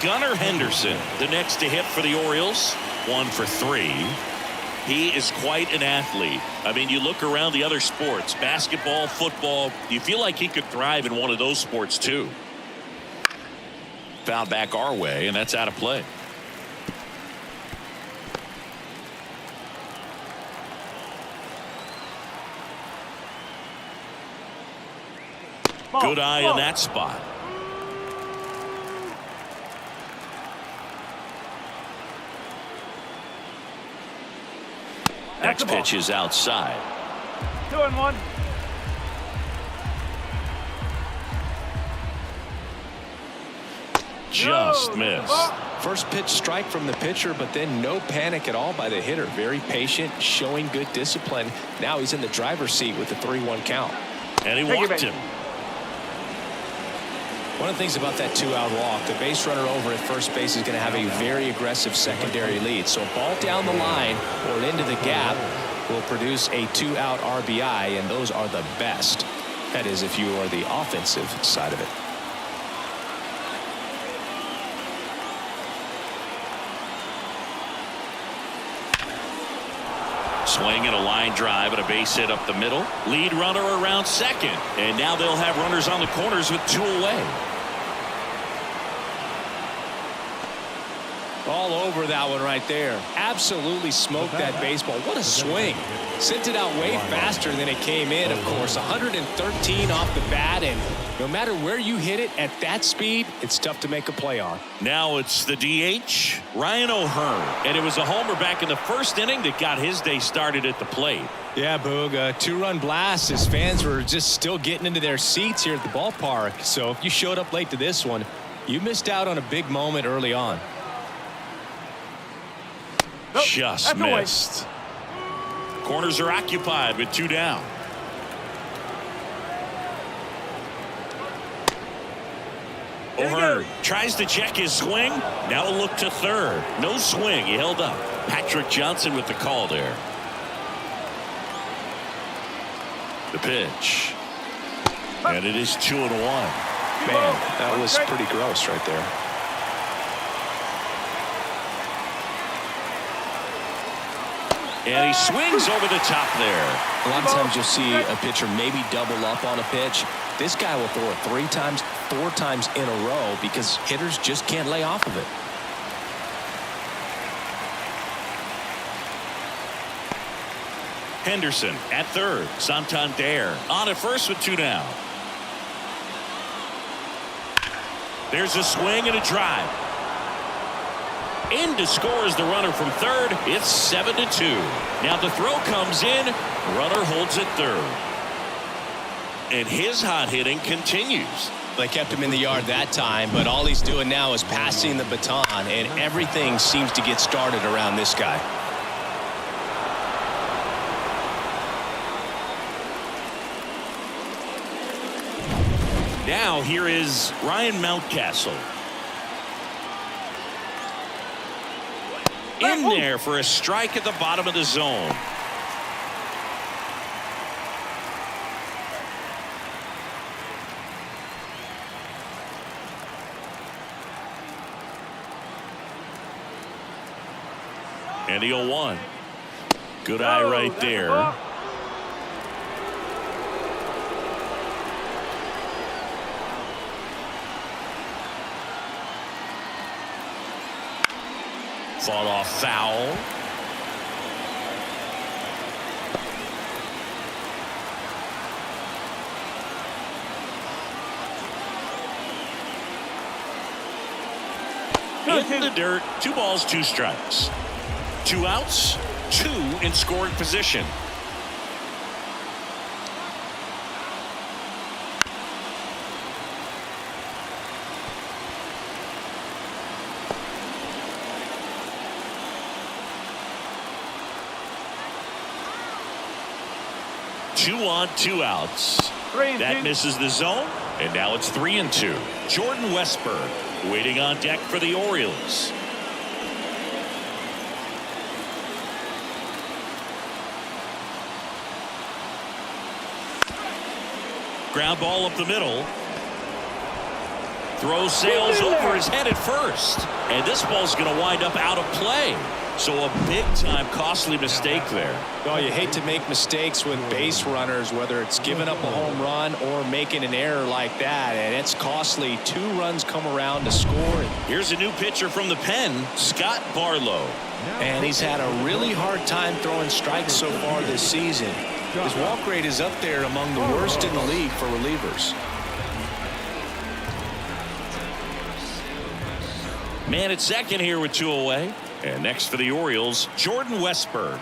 Gunnar Henderson, the next to hit for the Orioles. 1 for 3. He is quite an athlete. I mean, you look around the other sports, basketball, football, you feel like he could thrive in one of those sports too. Foul back our way, and that's out of play. Good eye in that spot. Next pitch is outside. 2-1. Just missed. First pitch strike from the pitcher, but then no panic at all by the hitter. Very patient, showing good discipline. Now he's in the driver's seat with the 3-1 count. And he walked him. One of the things about that 2-out walk, the base runner over at first base is going to have a very aggressive secondary lead. So a ball down the line or into the gap will produce a 2-out RBI, and those are the best. That is, if you are the offensive side of it. Swing and a line drive and a base hit up the middle. Lead runner around second. And now they'll have runners on the corners with 2 away. All over that one right there. Absolutely smoked that baseball. What a swing. Sent it out way faster than it came in, of course. 113 off the bat, and no matter where you hit it at that speed, it's tough to make a play on. Now it's the DH, Ryan O'Hearn. And it was a homer back in the first inning that got his day started at the plate. Yeah, Boog, a 2-run blast. His fans were just still getting into their seats here at the ballpark. So if you showed up late to this one, you missed out on a big moment early on. Just missed. Corners are occupied with 2 down. O'Hearn tries to check his swing. Now a look to third. No swing. He held up. Patrick Johnson with the call there. The pitch. And it is 2-1. Man, that was pretty gross right there. And he swings over the top there. A lot of times you'll see a pitcher maybe double up on a pitch. This guy will throw it 3 times, 4 times in a row because hitters just can't lay off of it. Henderson at third. Santander on at first with 2 down. There's a swing and a drive. In to score is the runner from third. It's 7-2. Now the throw comes in. Runner holds it third. And his hot hitting continues. They kept him in the yard that time, but all he's doing now is passing the baton, and everything seems to get started around this guy. Now here is Ryan Mountcastle. In there for a strike at the bottom of the zone. And the 0-1. Good eye right there. Fought off foul. In the dirt. 2 balls, 2 strikes. 2 outs, 2 in scoring position. Two on, 2 outs. That misses the zone, and now it's 3-2. Jordan Westburg waiting on deck for the Orioles. Ground ball up the middle. Throw sails over his head at first. And this ball's going to wind up out of play. So a big-time costly mistake there. Well, you hate to make mistakes with base runners, whether it's giving up a home run or making an error like that, and it's costly. 2 runs come around to score. Here's a new pitcher from the pen, Scott Barlow. And he's had a really hard time throwing strikes so far this season. His walk rate is up there among the worst in the league for relievers. Man at second here with 2 away. And next for the Orioles, Jordan Westburg.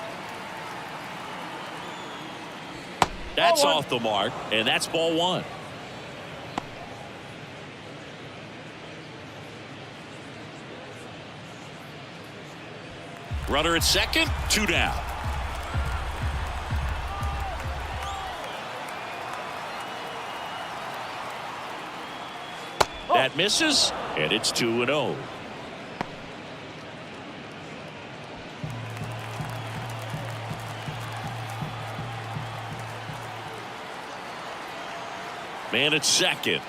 That's off the mark, and that's ball 1. Runner at second, 2 down. That misses, and it's 2-0. Man at second.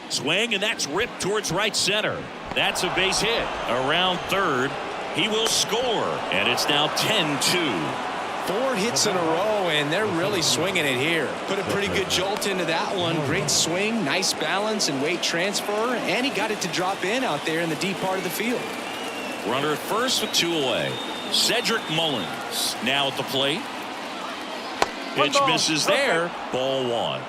Swing, and that's ripped towards right center. That's a base hit. Around third, he will score, and it's now 10-2. 4 hits in a row, and they're really swinging it here. Put a pretty good jolt into that one. Great swing, nice balance and weight transfer, and he got it to drop in out there in the deep part of the field. Runner at first with 2 away. Cedric Mullins now at the plate. Pitch misses there. Ball 1.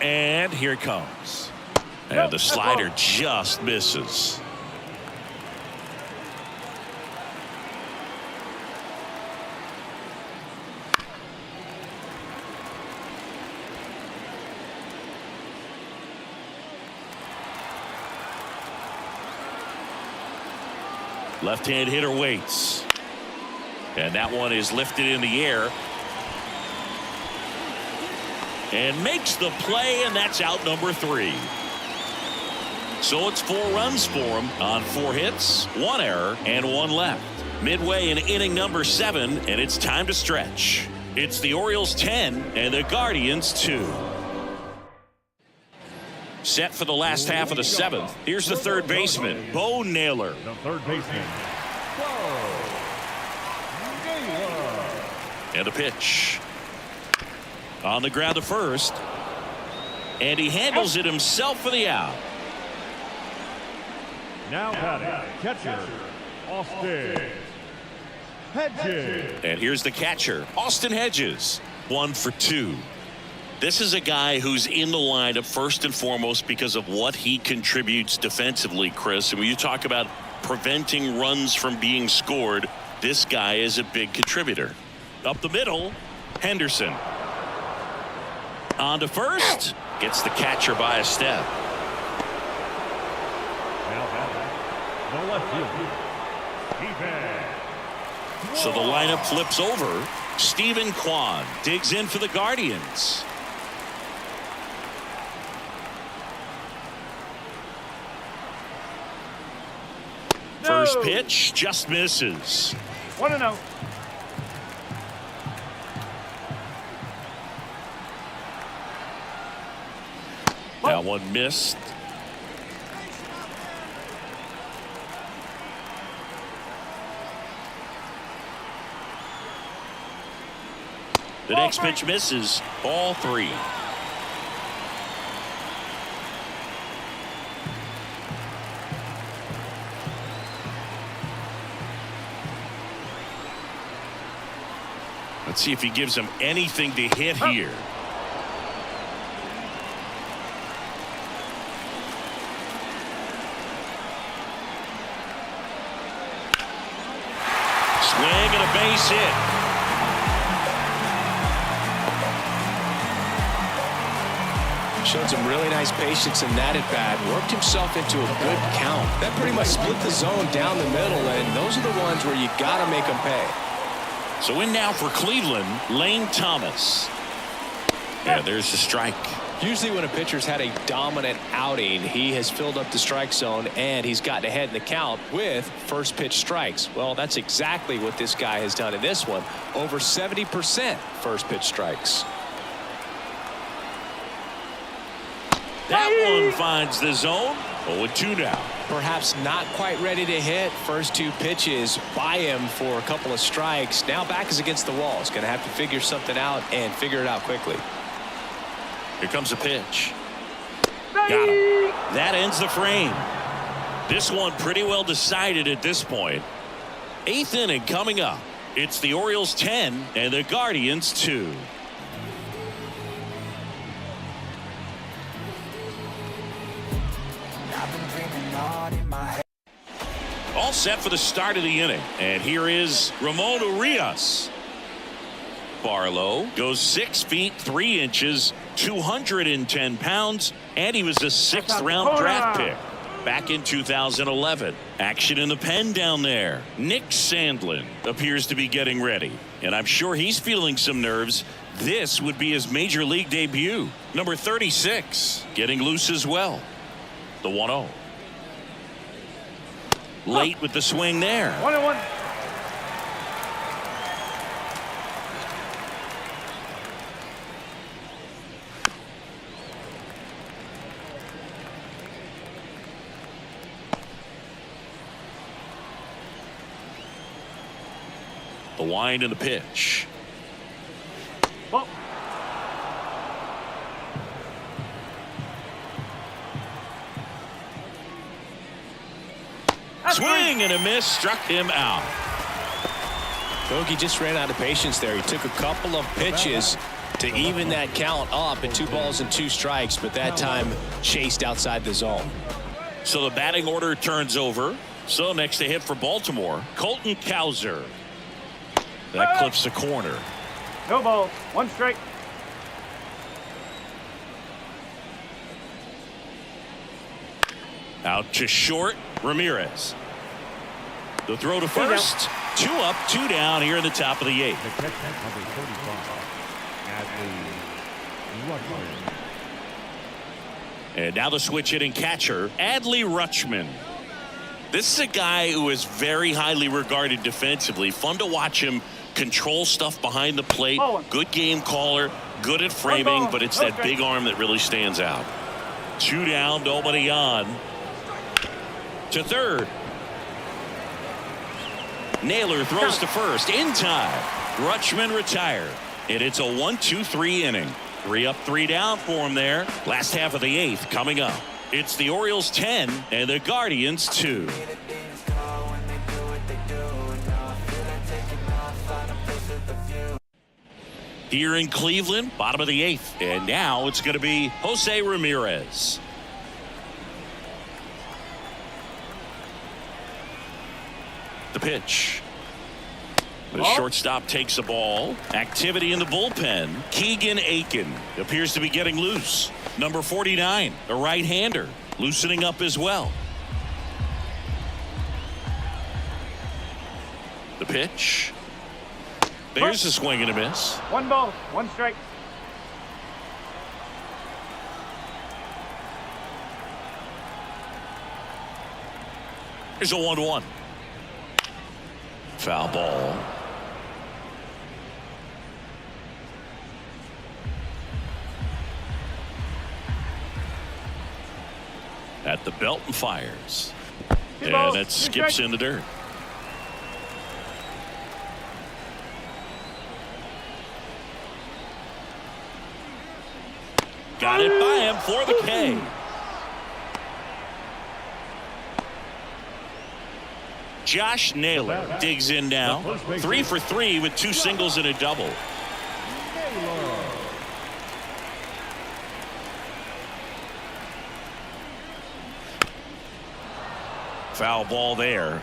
And here it comes. And the slider just misses. Left-hand hitter waits. And that one is lifted in the air. And makes the play, and that's out number 3. So it's 4 runs for him on 4 hits, 1 error, and 1 left. Midway in inning number 7, and it's time to stretch. It's the Orioles 10 and the Guardians 2. Set for the last half of the 7th. Here's the third baseman, Bo Naylor. The third baseman, Bo Naylor. And a pitch. On the ground to first. And he handles it himself for the out. Now batting, catcher, Austin Hedges. And here's the catcher, Austin Hedges. 1 for 2. This is a guy who's in the lineup first and foremost because of what he contributes defensively, Chris. And when you talk about preventing runs from being scored, this guy is a big contributor. Up the middle, Henderson. On to first. Gets the catcher by a step. Now batting, the left field, So the lineup flips over. Stephen Kwan digs in for the Guardians. First pitch just misses. 1-0. That one missed. The next pitch misses. Ball 3. Let's see if he gives him anything to hit here. Swing and a base hit. Showed some really nice patience in that at bat. Worked himself into a good count. That pretty much split the zone down the middle, and those are the ones where you got to make them pay. So in now for Cleveland, Lane Thomas. Yeah, there's the strike. Usually when a pitcher's had a dominant outing, he has filled up the strike zone and he's gotten ahead in the count with first pitch strikes. Well, that's exactly what this guy has done in this one. Over 70% first pitch strikes. That one finds the zone. 0-2 now. Perhaps not quite ready to hit. First two pitches by him for a couple of strikes. Now back is against the wall. He's going to have to figure something out and figure it out quickly. Here comes a pitch. Got him. That ends the frame. This one pretty well decided at this point. 8th inning coming up. It's the Orioles 10 and the Guardians 2. All set for the start of the inning. And here is Ramon Urias. Barlow goes 6 feet 3 inches, 210 pounds, and he was a 6th-round draft pick back in 2011. Action in the pen down there. Nick Sandlin appears to be getting ready, and I'm sure he's feeling some nerves. This would be his major league debut. Number 36 getting loose as well. The 1-0. Late with the swing there. 1-1. The wind and the pitch. Ball. Swing and a miss, struck him out. Bogey just ran out of patience there. He took a couple of pitches to even that count up at 2 balls and 2 strikes, but that time chased outside the zone. So the batting order turns over. So next to hit for Baltimore, Colton Cowser. That clips the corner. No ball. 1 strike. Out to short, Ramirez. The throw to first. 2 up, 2 down here in the top of the 8th. The catch number 35. Adley Rutschman. And now the switch hitting catcher, Adley Rutschman. This is a guy who is very highly regarded defensively. Fun to watch him control stuff behind the plate. Good game caller, good at framing, but it's that big arm that really stands out. 2 down, nobody on. To third. Naylor throws to first in time. Rutschman retired, and it's a 1-2-3 inning. 3 up, 3 down for him there. Last half of the 8th coming up. It's the Orioles 10 and the Guardians 2. Here in Cleveland, bottom of the 8th, and now it's going to be Jose Ramirez. The pitch. The shortstop takes the ball. Activity in the bullpen. Keegan Aiken appears to be getting loose. Number 49, a right-hander, loosening up as well. The pitch. There's a swing and a miss. 1 ball. 1 strike. Here's a 1-1. Foul ball. At the belt and fires. And that skips in the dirt. Got it by him for the K. Josh Naylor digs in now. 3 for 3 with 2 singles and a double. Foul ball there.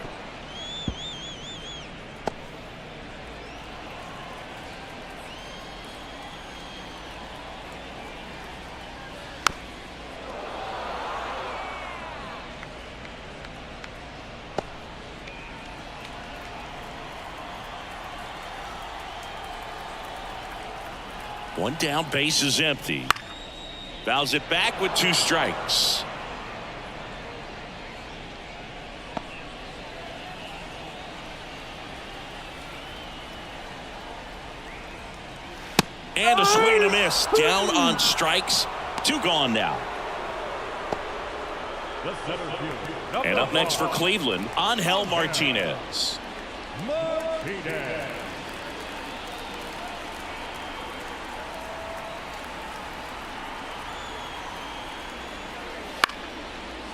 One down, base is empty. Fouls it back with 2 strikes. And a swing and a miss. Down on strikes. 2 gone now. And up next for Cleveland, Angel Martinez.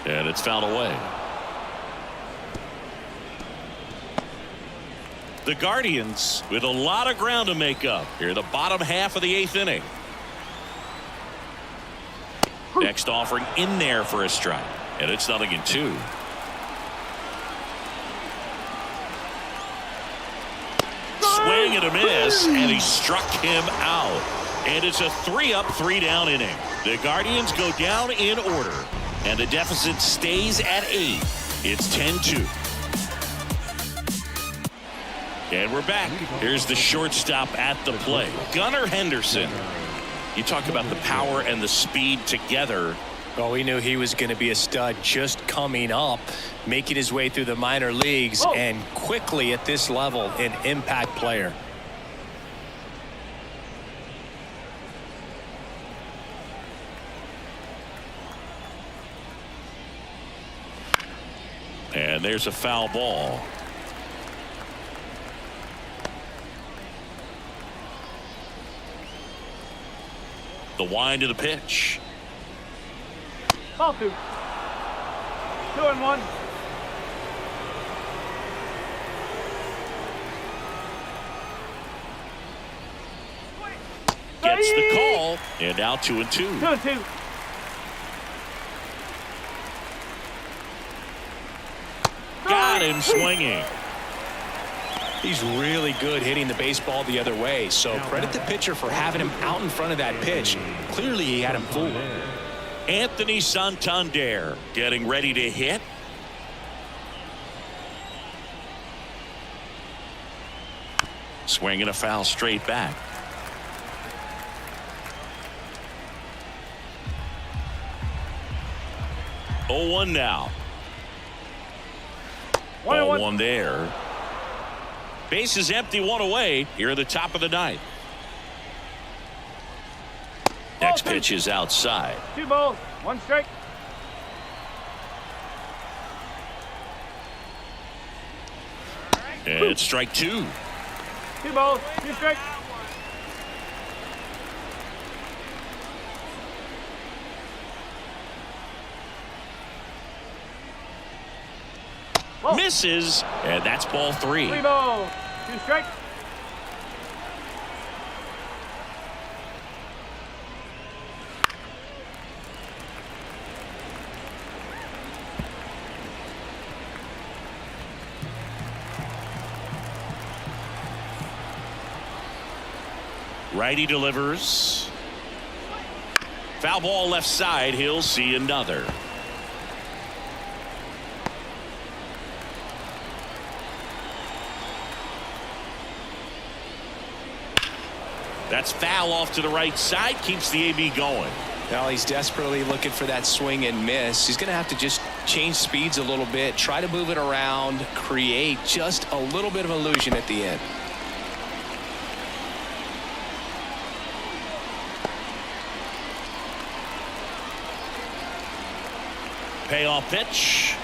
And it's fouled away. The Guardians with a lot of ground to make up here in the bottom half of the 8th inning. Next offering in there for a strike. And it's 0-2. Swing and a miss, and he struck him out. And it's a 3-up, 3-down inning. The Guardians go down in order, and the deficit stays at 8. It's 10-2. And we're back. Here's the shortstop at the plate, Gunnar Henderson. You talk about the power and the speed together. Well, we knew he was going to be a stud just coming up, making his way through the minor leagues, and quickly at this level, an impact player. And there's a foul ball. The wind of the pitch. Ball 2. 2-1. Gets the call, and now 2-2. 2-2. Got him swinging. He's really good hitting the baseball the other way, so credit the pitcher for having him out in front of that pitch. Clearly he had him fooled. Anthony Santander getting ready to hit. Swinging a foul straight back. Oh, 1 now. 1-1 there. Base is empty, 1 away here at the top of the 9th. Next pitch is outside. 2 balls, 1 strike. And it's strike 2. 2 balls, 2 strikes. Misses, and that's ball 3. 3 balls, 2 strikes. Righty delivers. Foul ball left side. He'll see another. That's foul off to the right side. Keeps the AB going. Now he's desperately looking for that swing and miss. He's going to have to just change speeds a little bit, try to move it around, create just a little bit of illusion at the end. Payoff pitch.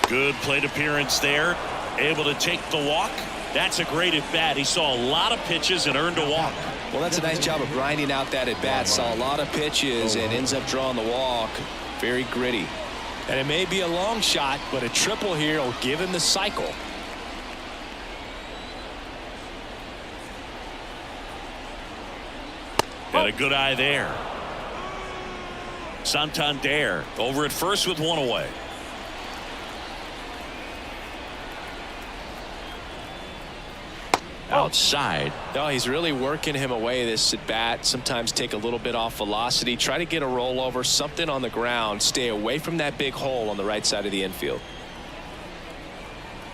Good plate appearance there. Able to take the walk. That's a great at bat. He saw a lot of pitches and earned a walk. Well, that's a nice job of grinding out that at bat. Saw a lot of pitches and ends up drawing the walk. Very gritty. And it may be a long shot, but a triple here will give him the cycle. And a good eye there. Santander over at first with 1 away. Outside. No, he's really working him away this at bat. Sometimes take a little bit off velocity. Try to get a rollover, something on the ground. Stay away from that big hole on the right side of the infield.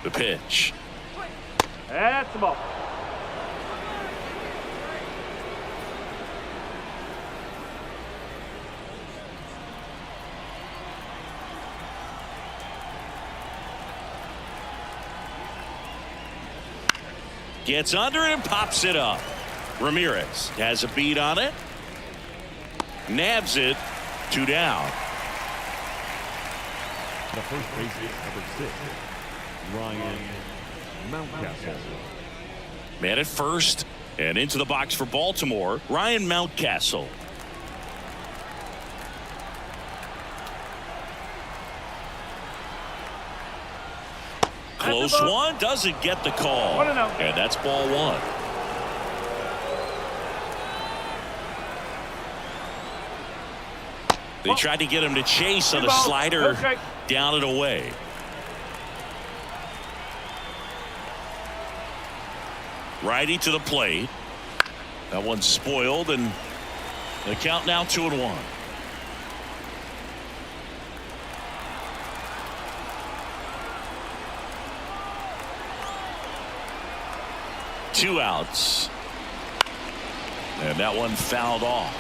The pitch. That's the ball. Gets under it and pops it up. Ramirez has a beat on it. Nabs it. 2 down. The first baseman, number 6, Ryan Mountcastle. Man at first, and into the box for Baltimore, Ryan Mountcastle. Close one, doesn't get the call. And that's ball 1. They tried to get him to chase on a slider, down and away. Righty to the plate. That one's spoiled, and the count now 2-1. Two outs. And that one fouled off.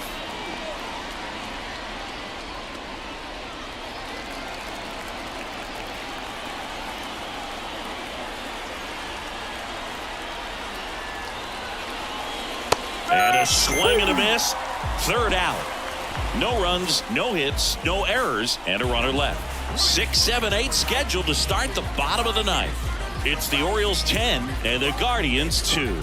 And a swing and a miss. 3rd out. No runs, no hits, no errors, and a runner left. 6, 7, 8 scheduled to start the bottom of the 9th. It's the Orioles 10 and the Guardians 2.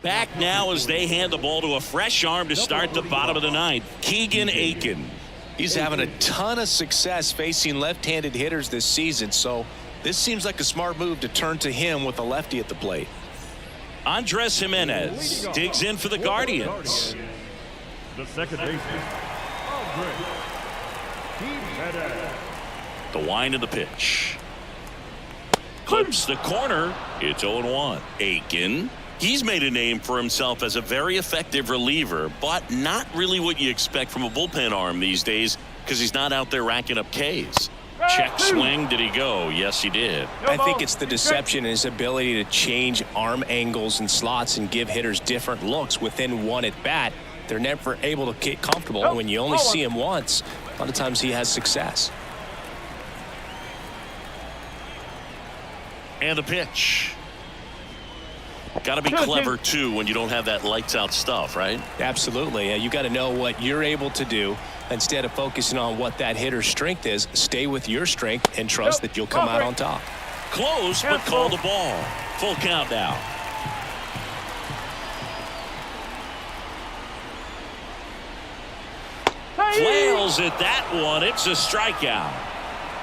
Back now as they hand the ball to a fresh arm to start the bottom of the 9th. Keegan Aiken. He's having a ton of success facing left-handed hitters this season, so this seems like a smart move to turn to him with a lefty at the plate. Andres Jimenez digs in for the Guardians. The second baseman, Andres Jimenez. The wind of the pitch. Clips the corner. It's 0-1. Aiken. He's made a name for himself as a very effective reliever, but not really what you expect from a bullpen arm these days because he's not out there racking up Ks. Check swing. Did he go? Yes, he did. I think it's the deception and his ability to change arm angles and slots and give hitters different looks within one at bat. They're never able to get comfortable. And when you only see him once, a lot of times he has success. And the pitch. Got to be clever, too, when you don't have that lights-out stuff, right? Absolutely. You got to know what you're able to do. Instead of focusing on what that hitter's strength is, stay with your strength and trust that you'll come out on top. Close, but call the ball. Full count now. Flails at that one. It's a strikeout.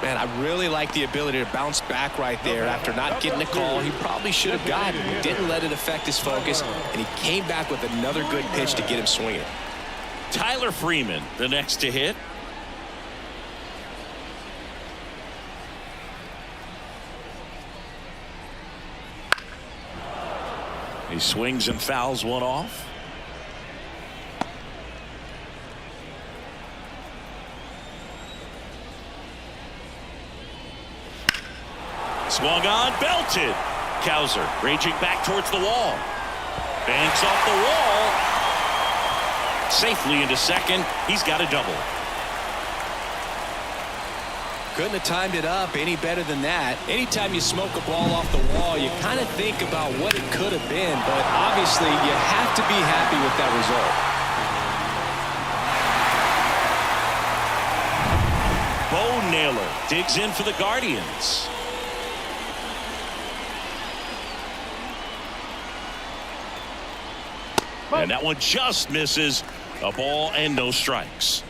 Man, I really like the ability to bounce back right there after not getting a call he probably should have gotten. He didn't let it affect his focus, and he came back with another good pitch to get him swinging. Tyler Freeman, the next to hit. He swings and fouls one off. Swung on, belted. Cowser raging back towards the wall. Banks off the wall. Safely into second. He's got a double. Couldn't have timed it up any better than that. Anytime you smoke a ball off the wall, you kind of think about what it could have been, but obviously you have to be happy with that result. Bo Naylor digs in for the Guardians. And that one just misses. A ball and no strikes.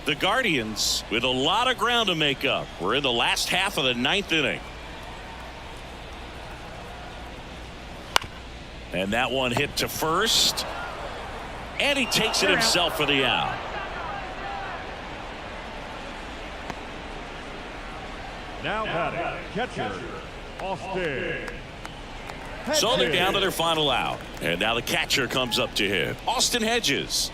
The Guardians with a lot of ground to make up. We're in the last half of the 9th inning. And that one hit to first. And he takes it himself for the out. Now batting, catcher, Austin. So they're down to their final out. And now the catcher comes up to hit. Austin Hedges.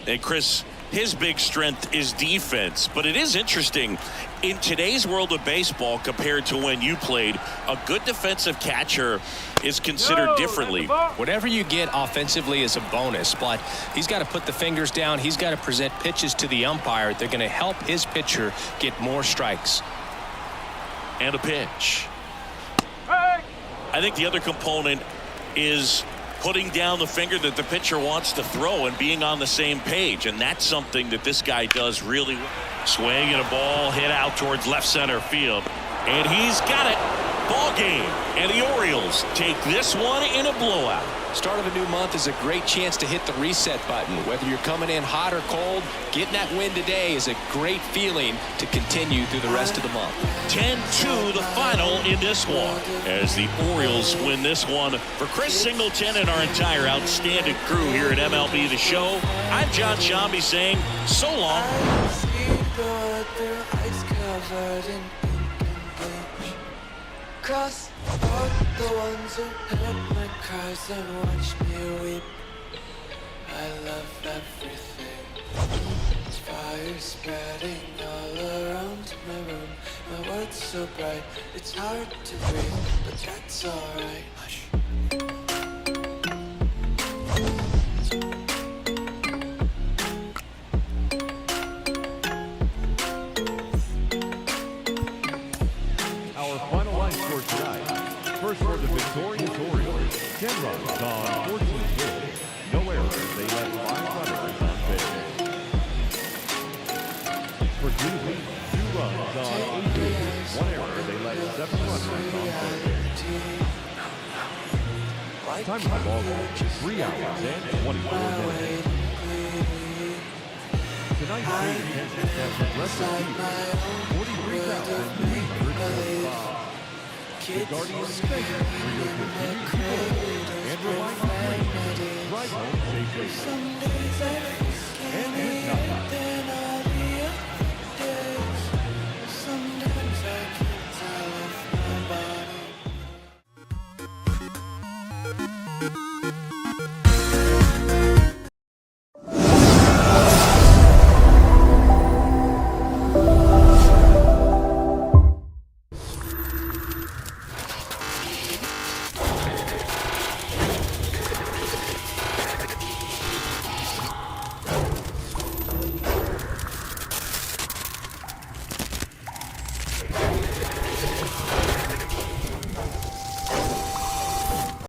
And Chris, his big strength is defense. But it is interesting, in today's world of baseball compared to when you played, a good defensive catcher is considered differently. Whatever you get offensively is a bonus, but he's got to put the fingers down. He's got to present pitches to the umpire. They're going to help his pitcher get more strikes. And a pitch. Hey! I think the other component is putting down the finger that the pitcher wants to throw and being on the same page, and that's something that this guy does really well. Swing and a ball hit out towards left center field, and he's got it. Ball game, and the Orioles take this one in a blowout. Start of a new month is a great chance to hit the reset button. Whether you're coming in hot or cold, getting that win today is a great feeling to continue through the rest of the month. 10-2 the final in this one as the Orioles win this one. For Chris Singleton and our entire outstanding crew here at MLB The Show, I'm John Shambi saying so long. Cross out the ones who heard my cries and watched me weep. I love everything. It's fire spreading all around my room. My world's so bright, it's hard to breathe, but that's alright. Hush. First for the victorious Orioles, 10 runs on 14 hits. No errors, they left 5 runners on base. For Cleveland, 2 runs on 8 hits. 1 error, they left 7 runners on base. Time of the ball game, 3 hours and 24 minutes. Tonight's game attendance at Progressive Field, 43,335. The Guardians thank you for your continued support and remind you, drive home safely. And good night. Sometimes I can't tell if my body